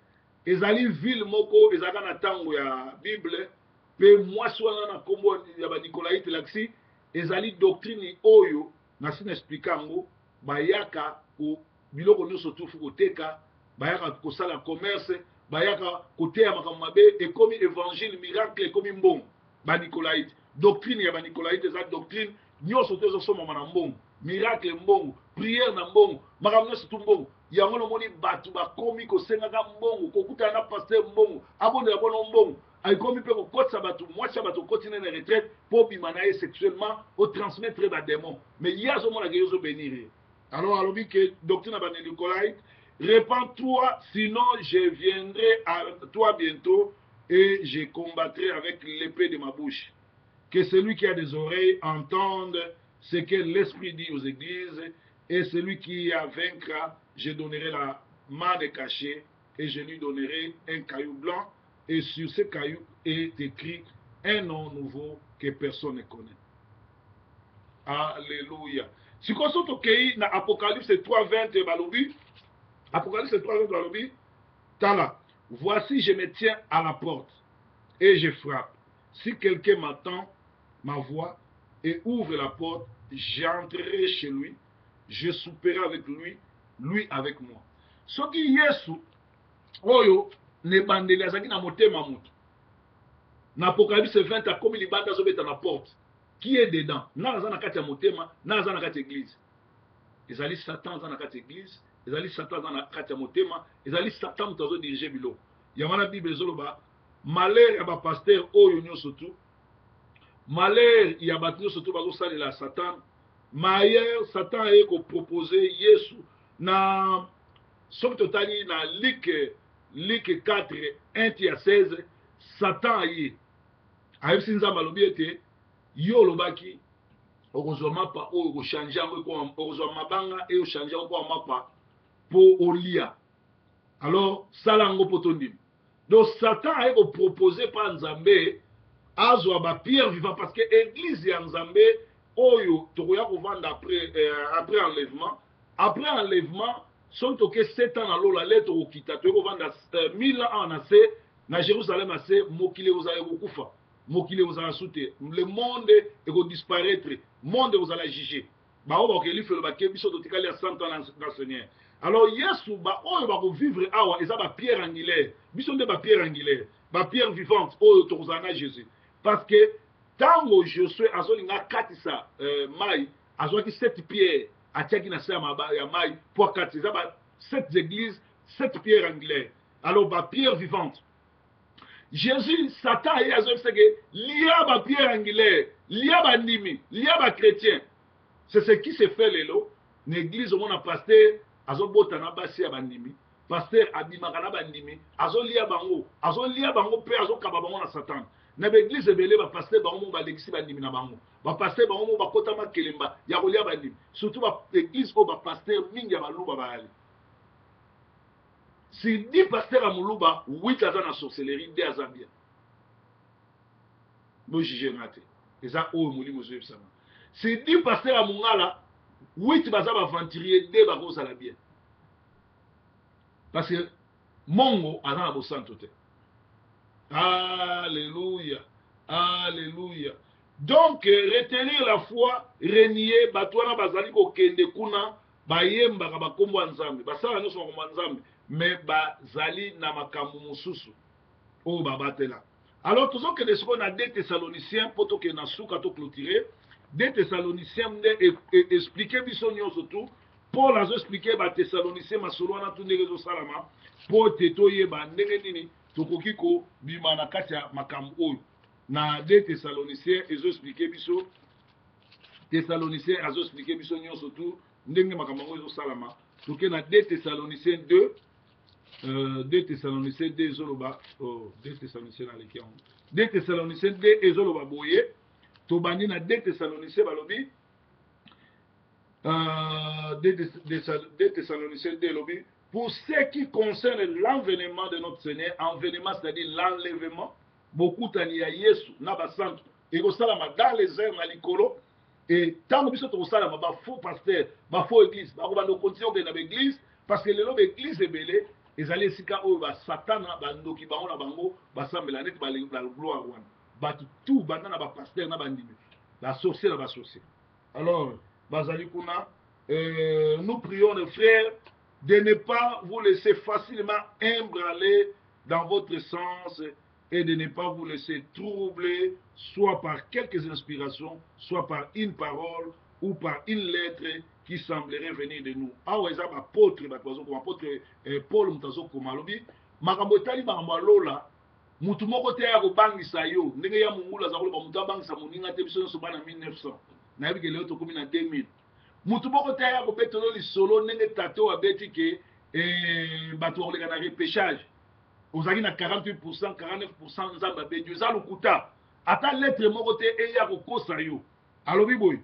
Speaker 3: ezali ville moko ezaka na tango ya Bible, pe moi swana na kombo ya ba Nicolaïte laksi ezali doctrine oyo na sina explikango bayaka ko biloko nyonso tufu koteka, bayaka kosala commerce, bayaka koteya makambo mabe ekomi évangile miracle ekomi mbongo. Ba Nicolaïte, doctrine ya ba Nicolaïte ezali doctrine nyonso tezo soma na mbongo, miracle mbongo, prière na mbongo, makambo nyonso tu mbongo. Yango no moni batu bakomi kosengaka mbongo, kokuta na pasteur mbongo, abonde ya bono mbongo, aikomi pe kokotsa batu, mwasi batu continue na retraite pour bimana ye sexuellement au transmettre ba démon. Mais yazo mona ke yozo bénir. Alors alobi que doctrine ba Nicolaïte, répands-toi sinon je viendrai à toi bientôt et je combattrai avec l'épée de ma bouche. Que celui qui a des oreilles entende ce que l'Esprit dit aux églises, et celui qui a vaincra, je donnerai la main de cachet et je lui donnerai un caillou blanc, et sur ce caillou est écrit un nom nouveau que personne ne connaît. Alléluia. Si on saute au pays, dans Apocalypse 3:20 balobi, Apocalypse 3:20 balobi, tala, voici je me tiens à la porte et je frappe. Si quelqu'un m'entend ma voix et ouvre la porte, j'entrerai chez lui, je souperai avec lui, lui avec moi. Ce qui Yesu, oyo, ne bandeli azaki na motema mutu. Na Apocalypse 20, comme il banda zobeta na porte. Qui est dedans? Na za na kati ya motema, na za na kati église. Ezali Satan za na kati église, ezali Satan za na kati ya motema, ezali Satan mutazo diriger bilo. Yamana Bible zoloba, malheur ya ba pasteur oyo nyonso tu. Malheur ya ba nyonso tu bazo salela Satan. Malheur Satan a proposé Yesu na soki totali na Luc 4 1-16 Satan aye ayebisi nzambe alobi ete yo olobaki okozwa mapa oyo okochange yango okozwa mabanga e ochange yango kwa mapa po olia. Alors sala yango po tondima. Donc Satan aye kopropose pa nzambe azwa ba pierre vivant parce que église ya nzambe oyo tokoya kovanda après enlèvement. Après enlèvement, son toke 7 ans na lola lettre okita to kovanda 1000 ans na se na Jérusalem na se mokile ozala kokufa, mokile ozala soute, le monde eko disparaître, monde ozala juger. Ba o ba ke lifelo ba ke biso to tikali 100 ans dans Seigneur. Alors Yesu ba oyo ba ko vivre awa eza ba pierre angulaire, biso nde ba pierre angulaire, ba pierre vivante oyo to kozana Jésus. Parce que tango Josué azolinga katisa mai azwaki 7 pierres atiaki na se ya mai pour katisa ba 7 églises 7 pierres angulaires. Alors ba pierre vivante Jésus Satan et azoseke lia ba pierre angulaire lia ba ndimi lia ba chrétien. C'est ce qui se fait lelo l'église au mona pasteur azobota na basi ya bandimi pasteur abimaka na bandimi azolia bango pe azokaba bango na Satan. Na l'église ebele ba pasteur bango ba lexi bandimi na bango ba pasteur bango ba kota makelemba ya kolia bandimi surtout ba église ko ba pasteur mingi ya baluba ba ali. Si 10 pasteurs à Moulouba, 8 à la sorcellerie, 2 à Zambia. Bon, j'ai raté. Et ça, oh, Mouli, monsieur, ça. Si 10 pasteurs à Moungala, 8 à aventurier, 2 à Zambia. Parce que Mongo a un beau centre. Alléluia. Alléluia. Donc, retenir la foi, renier, batouana bazali ko kende kuna, bayemba ka bakombo nzambe, basala nyoso ko nzambe. Mais bazali na makambo mususu oh babatela. Alors toujours que ce qu'on a des Thessaloniciens pour que na souka to clôturer, des Thessaloniciens expliquer bisonio surtout Paul a expliqué ba Thessaloniciens masolo na tunde rezo salama pour te toyeba ndenge nini tokoki ko bima na kati ya makambo oyo na des Thessaloniciens ezo expliquer biso Thessaloniciens azo expliquer biso nyonso tout ndenge makambo oyo salama toke na des Thessaloniciens 2 2 Thessaloniciens 2 ezoloba 2 Thessaloniciens aleki yango 2 Thessaloniciens 2 ezoloba boye tobandi na 2 Thessaloniciens balobi 2 Thessaloniciens 2 lobi pour ce qui concerne l'envénement de notre Seigneur, envénement c'est-à-dire l'enlèvement, beaucoup tani ya Yesu na basantu ekosalama dans les airs na likolo et tant biso tokosalama ba faux pasteur ba faux église ba ko continuer na église parce que lelo église ebele ezali esika oyo ba satana bandoki bango na bango basambela neti ba gloire wana batu tout banda na ba pasteur na bandimi ba sorcier na ba sorcier. Alors bazali kuna nous prions les frères de ne pas vous laisser facilement embranler dans votre sens et de ne pas vous laisser troubler soit par quelques inspirations, soit par une parole ou par une lettre qui semblerait venir de nous. Ah ouais, ça apôtre, apôtre Paul Mutazo Komalobi, makambo etali makambo lola, mutu moko te ya kobangisa yo, ndenge ya mungula za koloba mutu abangisa moninga te biso nyonso bana 1900. Na yebi ke leo tokomi na 2000. Mutu moko te ya kobetolo lisolo ndenge tato abeti ke bato koleka na repêchage. Ozaki na 48%, 49% nzamba be Dieu za lukuta. Ata lettre moko te eya kokosa yo. Alobi boy,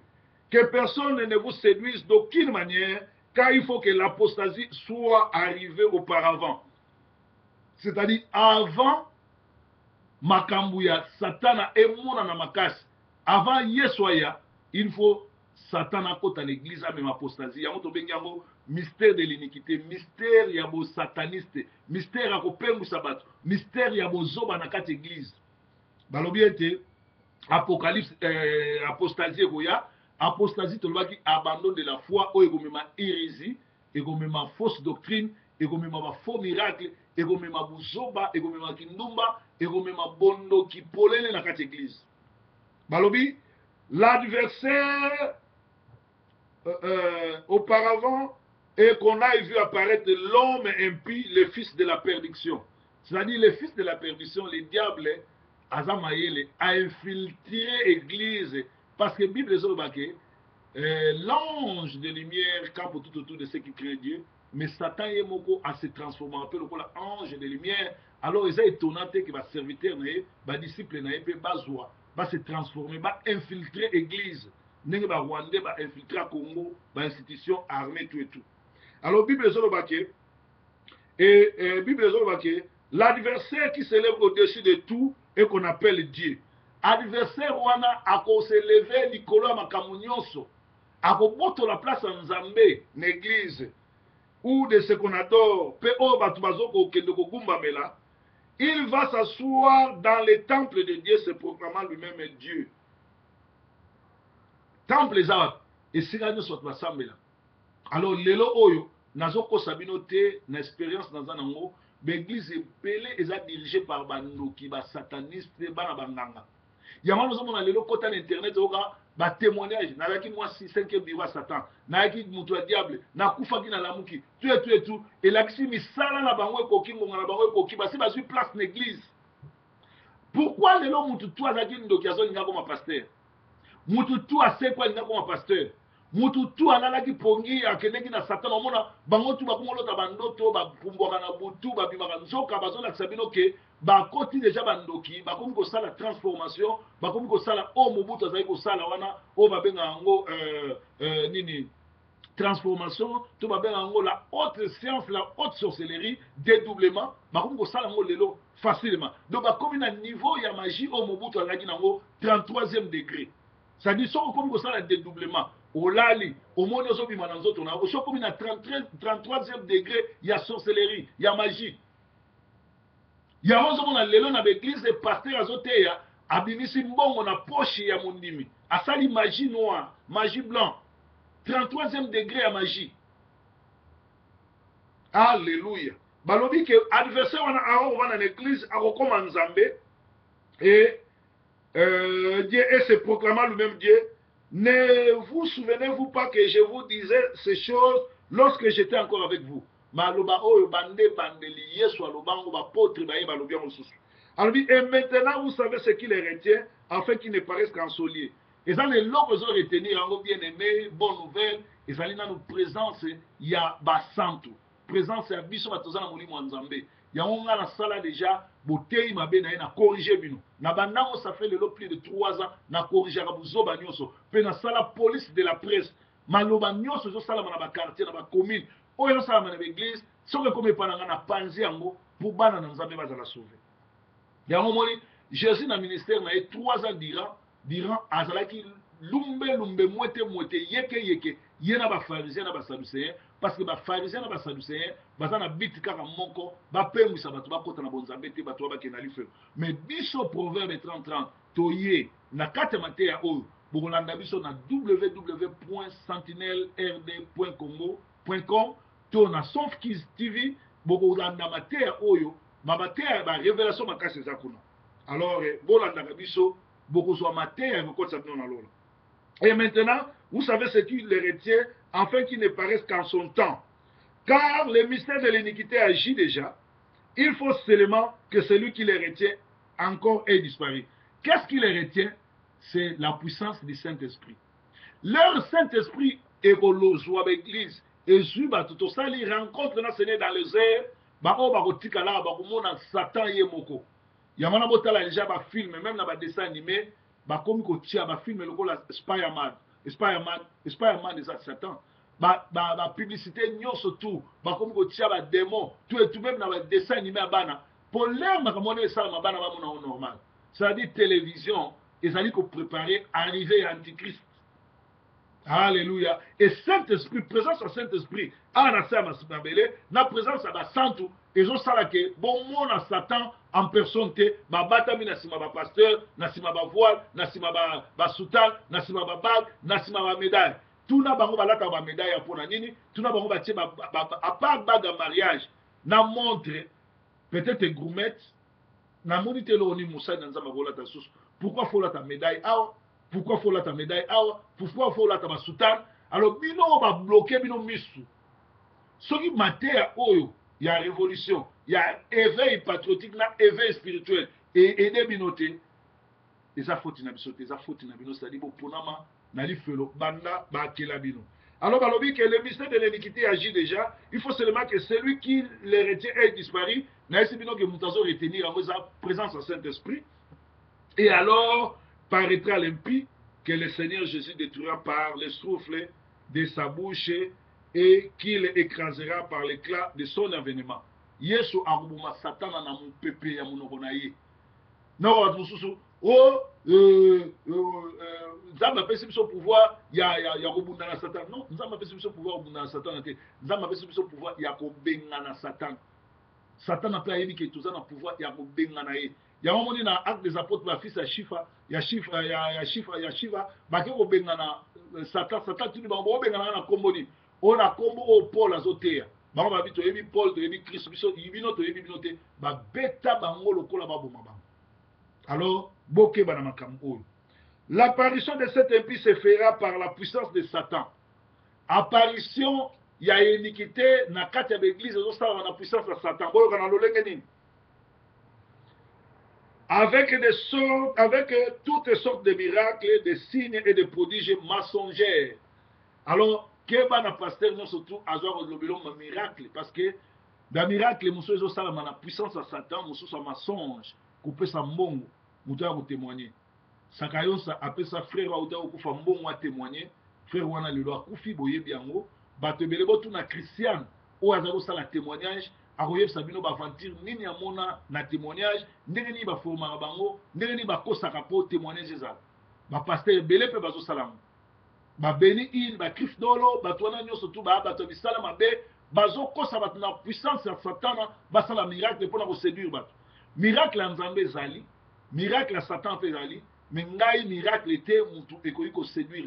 Speaker 3: que personne ne vous séduise d'aucune manière, car il faut que l'apostasie soit arrivée auparavant. C'est-à-dire avant Makambouya, Satana et Mona na makasi. Avant Yesoya, il faut Satan à côté de l'église, même apostasie. Il y a un mystère de l'iniquité, mystère yabo sataniste, mystère yabo pengu sabat, mystère yabo zoba na kat église. Balobiete apocalypse apostasie goya, apostasie tolobaki abandon de la foi o egomema hérésie, egomema fausse doctrine, egomema faux miracle, egomema buzoba, egomema kindumba, egomema bondo ki polele na kat église. Balobi l'adversaire auparavant et qu'on a vu apparaître l'homme impie, le fils de la perdition. C'est-à-dire le fils de la perdition, le diable, Azamaïle, a infiltré l'église. Parce que la Bible dit l'ange de lumière campe tout autour de ceux qui créent Dieu, mais Satan est moko à se transformer un peu l'ange de lumière. Alors ils sont étonnants que les serviteurs, les disciples, va se transformer, va infiltrer l'église. Nenge ba Rwandais ba infiltrer Congo, ba institution armée tout et tout. Alors Bible zolobake Bible zolobake l'adversaire qui s'élève au-dessus de tout et qu'on appelle Dieu. Adversaire wana ako se lever likolo makambo nyonso. Ako boto la place en Nzambe, l'église ou de ce qu'on adore, pe o batu bazoko kende ko gumba mela. Il va s'asseoir dans le temple de Dieu se proclamant lui-même Dieu. Temple za esika nyonso basambela. Alors lelo oyo nazoko sabino te na expérience dans nango l'église pelé eza dirigée par bandoki ba sataniste bana banganga. Yamano zomona lelo kota na internet oka ba témoignage na laki moi 5e biwa Satan na yaki mutu ya diable na kufaki na lamuki tout et l'axi misala na bango ekoki ngonga na bango ekoki basi bazui place na église. Pourquoi lelo mutu tu azaki ndoki azolinga comme pasteur? Mututu asekwa linga comme pasteur. Mututu alalaki pongi akeneki na Satan omona bango tu bakomolota bandoto bapumbwaka na butu babimaka nzoka bazolakisa bino ke bakoti deja bandoki bakomi kosala transformation bakomi kosala o mobutu azali kosala wana o babenga yango nini transformation to babenga yango la haute science la haute sorcellerie dédoublement bakomi kosala yango lelo facilement donc bakomi na niveau ya magie o mobutu azalaki nango 33e degré. C'est-à-dire, si on commence à dédoublement, au lali, au monde où on a nzoto, si on commence à 33e degré, il y a sorcellerie, il y a magie. Il y a un moment dans l'église, les pasteurs azoteya, abimisi mbongo na poche ya mondimi. Asali magie noire, magie blanc. 33e degré à magie. Alléluia. balobi que adversaire wana aovanda na église akokoma nzambe et Dieu et se proclamant lui-même Dieu. Ne vous souvenez-vous pas que je vous disais ces choses lorsque j'étais encore avec vous? Maloba oyo bande bandeli yesu alobango bapôtre baye balobi yango lisusu. Alors et maintenant vous savez ce qui les retient afin qu'ils ne paraissent qu'en solier. Et ça les lots que ont retenir yango bien aimé, bonne nouvelle, et ça na nous présence ya basantu. Présence ya biso batozana molimo nzambe. Yango nga na sala déjà botei mabe na ye na corriger bino. Na bandango ça fait le lot plus de 3 ans na corriger buzoba nyonso. Pe na sala police de la presse. Maloba nyonso zo sala na ba quartier na ba commune. Oyo sala na l'église, soki comme pananga na panzi yango pour bana na nzambe bazala sauver. Yango moni Jésus na ministère na 3 ans durant azalaki lumbe mwete yeke yena ba pharisien na ba sadducéen parce que ba pharisien na ba sadducéen bazana biti kaka moko ba pemisa bato ba kota na bonzambe te bato ba kenali felo mais biso proverbe 30 toye na kate mateya oyo bokolanda biso na www.sentinelrd.congo.com to na Softkids TV bokolanda mateya oyo mabateya ba révélation makasi eza kuna alors bolanda biso bokozwa mateya ngokotsa bino na lola. Et maintenant, vous savez ce qui les retient, afin qu'ils ne paraissent qu'en son temps. Car le mystère de l'iniquité agit déjà. Il faut seulement que celui qui les retient encore ait disparu. Qu'est-ce qui les retient? C'est la puissance du Saint-Esprit. Leur Saint-Esprit est au l'église. Et tout ça, ils rencontrent dans les airs. Satan et Moko. Yamana botala déjà ba film, même dans ba dessin animé. Ba komi ko tia ba film loko la Spider-Man des Satan ba publicité nyonso tout ba komi ko tia ba démon tout même na ba dessin animé bana pour l'air makamone ça ma bana ba mona normal ça dit télévision ezali ko préparer arrivée antichrist. Alléluia. Et Saint-Esprit, présence à Saint-Esprit, à la na présence à la santu, et je sais que bon monde à Satan en personne, ma batami na sima ba pasteur, na sima ba voile, na sima ba soutal, na sima ba bague, na sima ba médaille. Tout na bango ba lata ba médaille pour na nini, tout na bango ba tie ba à part bague à mariage, na montre peut-être gourmet, na monite lo ni musa na nzamba bola ta sous. Pourquoi faut la ta médaille? Pourquoi faut la ta médaille? Pourquoi faut la ta soutane? Alors, bino va bloquer bino misu. Ce qui matin oyo, il y a révolution, il y a éveil patriotique, éveil spirituel. Et aider binoté, et ça faut na bisoté, ça faut na bino, c'est-à-dire pour nama, nali felo, banda, ba kela bino. Alors, balobi que le mystère de l'iniquité agit déjà, il faut seulement que celui qui les retient ait disparu, na esi bino que moutazo retenir en sa présence au Saint-Esprit. Et alors, paraîtra l'impie que le Seigneur Jésus détruira par le souffle de sa bouche et qu'il écrasera par l'éclat de son avènement. Yesu arubuma satana na mon pépé ya monoko na ye. Non wa mususu oh nzamba pesi biso pouvoir ya rubunda na Satan. Non, nzamba pesi biso pouvoir rubunda na Satan te. Nzamba pesi biso pouvoir ya ko benga na Satan. Satan a pas dit que tout ça na pouvoir ya ko benga na ye. Il y a un moment dans l'acte des apôtres, la fils à Shiva, il y a Shiva, bah qui au bengana Satan, tu dis bah au bengana na komboni, on a combo au Paul azotea, bah on va vite au Paul, au Christ, il vient au binote, bah beta bango le kola ba bomba. Alors boke ba na makambo. L'apparition de cet impie se fera par la puissance de Satan. Apparition, il y a iniquité na kati ya l'église, ça na puissance de Satan. Bon kana lolenge nini? Avec toutes sortes de miracles, de signes et de prodiges mensongers. Alors, que va na pasteur non surtout avoir le miracle parce que dans miracle monsieur zo sala na puissance à Satan, monsieur sa mensonge, couper sa mbongo, muta ko témoigner. Sakayo sa appelle sa frère wa uta ko fa mbongo a témoigner, frère wana le loi kufi boye biango, bato belebo tu na Christian o azalo sala témoignage. Aroyeb sabino ba aventure nini amona na témoignage ndenge ni ba forma bango ndenge ni ba kosaka po témoignage ezala ba pasteur belé pe bazo salam ba beni in ba krif dolo ba twana nyoso tu ba bato bisala mabe bazo kosa bat na puissance ya Satan ba sala miracle pour na ko séduire bat miracle en Nzambe zali miracle à Satan pe zali mais ngai miracle était mutu ekoyi ko séduire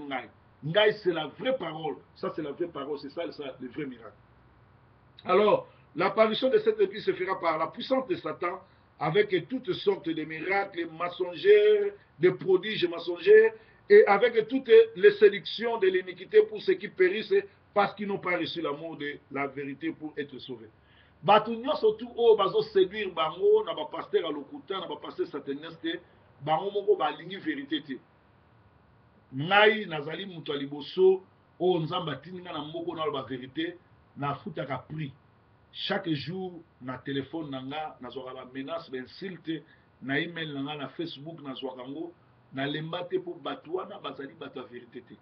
Speaker 3: ngai c'est la vraie parole, ça c'est la vraie parole, c'est ça le vrai miracle. Alors L'apparition de cette épée se fera par la puissance de Satan, avec toutes sortes de miracles mensongers, de prodiges mensongers, et avec toutes les séductions de l'iniquité pour ceux qui périssent parce qu'ils n'ont pas reçu l'amour de la vérité pour être sauvés. Bato nyonso tu oyo bazoséduire bango na bapaster ya lokuta na bapaster sataniste bango moko balingi vérité te. Ngai nazali mutu ya liboso oyo nzambe atindi nga na moko naloba vérité nafutaka prix. Chaque jour na téléphone na nga nazwaka bamenace bainsulte na email na nga na Facebook nazwaka yango nalemba te mpo bato wana bazali bato ya vérité te.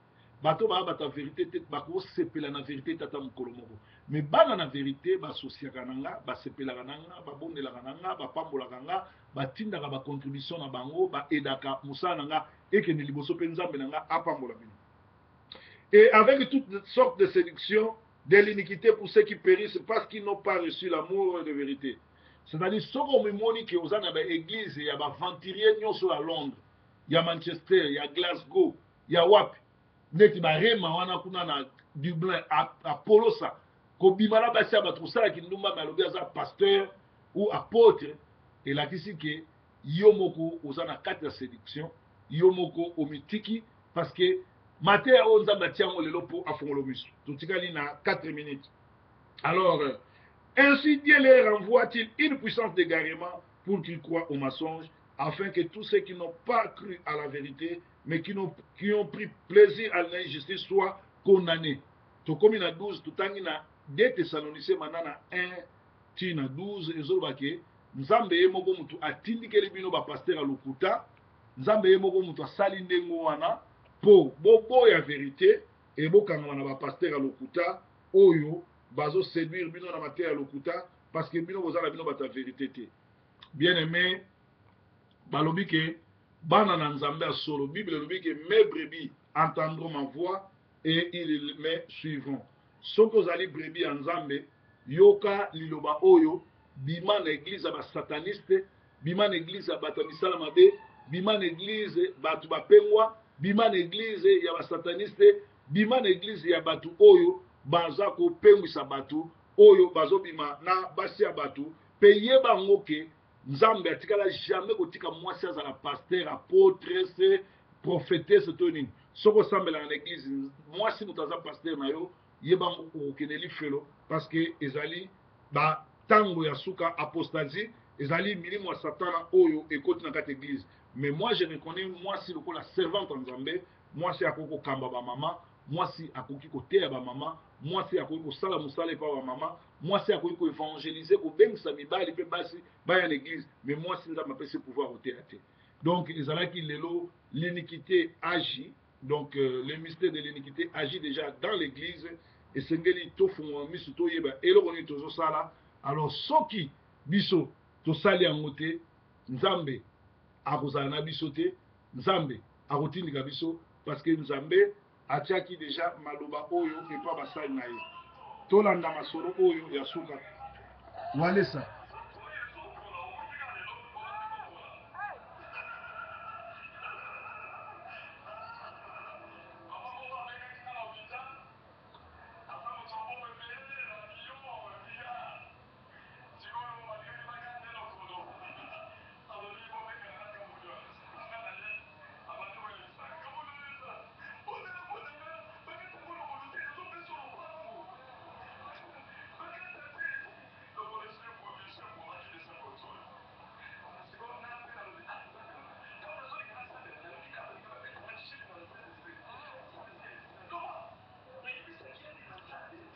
Speaker 3: Bato baya bato ya vérité te bakosepela na vérité tata mokolo moko. Me bana na vérité basosiaka na nga basepelaka na nga babondelaka na nga bapambolaka nga batindaka bacontribution na bango baedaka mosala na nga ekende liboso mpe nzambe na nga apambola bino. Et avec toutes sortes de séductions de l'iniquité pour ceux qui périssent parce qu'ils n'ont pas reçu l'amour de vérité. C'est-à-dire, ce qu'on me dit que vous avez une église, il y a des venturiers à Londres, il y a Manchester, il y a Glasgow, il y a Wap, il y a Rema, il y a Dublin, à Polosa, Kobimala Bassia, Batroussa, qui nous m'a malobé à pasteur ou apôtre, et là, qui c'est que Yomoko, vous avez 4 séductions, Yomoko, Omitiki, parce que Maté a 11 ans, Batiango, le lopo, à Fongolomus. Tout ce qu'il y a 4 minutes. Alors, ainsi Dieu leur envoie-t-il une puissance d'égarement pour qu'ils croient au mensonge, afin que tous ceux qui n'ont pas cru à la vérité, mais qui ont pris plaisir à l'injustice, soient condamnés. Tout comme il y a 12, tout le temps il y a 2 Thessaloniciens, maintenant 1, tina 12, et Zolbake, Nzambe Moko Mutu a tindike les bino ba pasteur à Lokuta, Nzambe Moko Mutu a salinde ngouana, pour bobo ya vérité et bokanga na ba pasteur à Lokuta oyo bazo séduire bino na matière à Lokuta parce que bino bozala bino bata vérité te. Bien aimé balobi ke bana na Nzambe a solo Bible lobi ke mes brebis entendront ma voix et ils me suivront. Soko zali brebis en Nzambe yoka liloba oyo bima na église ba sataniste bima na église ba misala mabe bima na église batu bapengwa bima na église ya ba sataniste bima na église ya batu oyo baza ko pengwisa batu oyo bazo bima na basi ya batu pe yeba ngoke Nzambe atikala jamais kotika mwasi azala pasteur apôtre prophétesse toni soko sambela na église mwasi mutaza pasteur na yo yeba ngokeneli felo parce que ezali ba tango ya suka apostasie ezali milimo ya satana oyo ekoti na kati église. Mais moi je reconnais moi si la servante en Nzambe, moi si akoko kamba ba mama, moi si akoki ko teya ba mama, moi si akoki ko sala musala pa ba mama, moi si akoki ko évangéliser ko bengisa mibali pe basi ba ya l'église, mais moi si Nzambe apesi pouvoir au théâtre. Donc ezalaki lelo l'iniquité agit, donc le mystère de l'iniquité agit déjà dans l'église et sengeli to fungo misu to yeba eloko ni tozo sala. Alors soki biso to sali yango te Nzambe akozala na biso te Nzambe akotindika biso parce que Nzambe atiaki déjà maloba oyo epa basali na ye tolanda masolo oyo ya suka walesa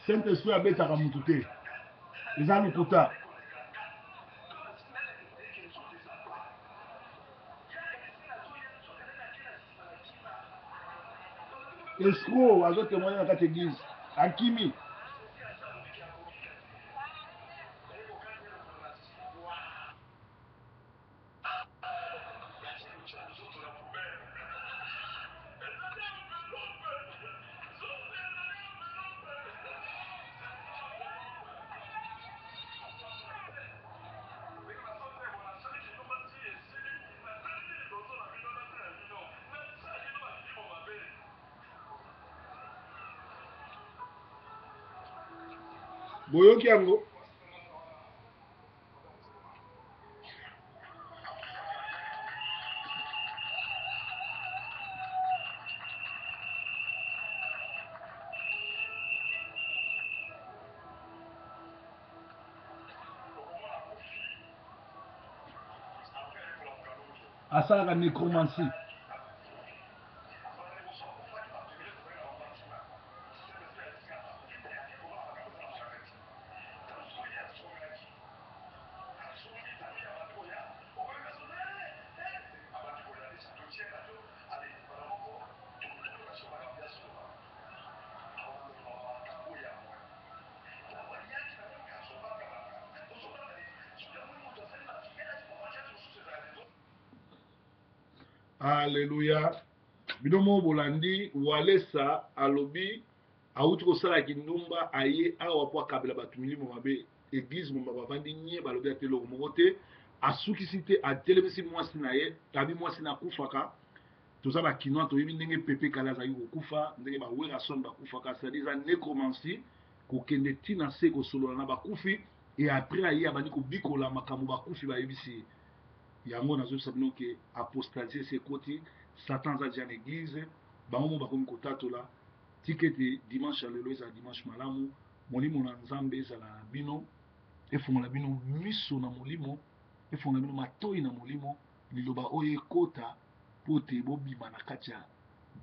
Speaker 3: Saint-Esprit abetaka mutu te eza lokuta escroc azotémoigner na kati église akimi boyoki yango asalaka nécromancie. Alléluia. Binomo bolandi walesa alobi auti kosala kindumba aye awa po akabela bato milimo mabe église mo bavandi nye balobi ate eloko moko te asukisi te atelemisi mwasi na ye tabi mwasi na kufaka toza bakinois toyebi ndenge pepe kala azalaki kokufa ndenge bawerason bakufaka sadi eza nécromancie kokende ntina se kosolola na bakufi e apres aye abandi kobikola makambo bakufi bayebisi ye yango nazoyebisa bino ke apostasie esi ekoti satan aza dia na église bango mo bakomi kotatola tika ete dimanche ya lelo ezala dimanche malamu molimo na nzambe ezala na bino efongola bino miso na molimo efongola bino matoi na molimo liloba oyo ekota mpo ete bobima na kati ya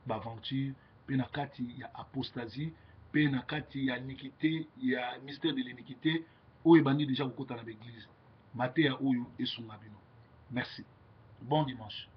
Speaker 3: baventure mpe na kati ya apostasie mpe na kati ya nikité ya mystère de l'iniquité oyo ebandi deja kokota na baeglise mateya oyo esunga bino. Merci. Bon dimanche.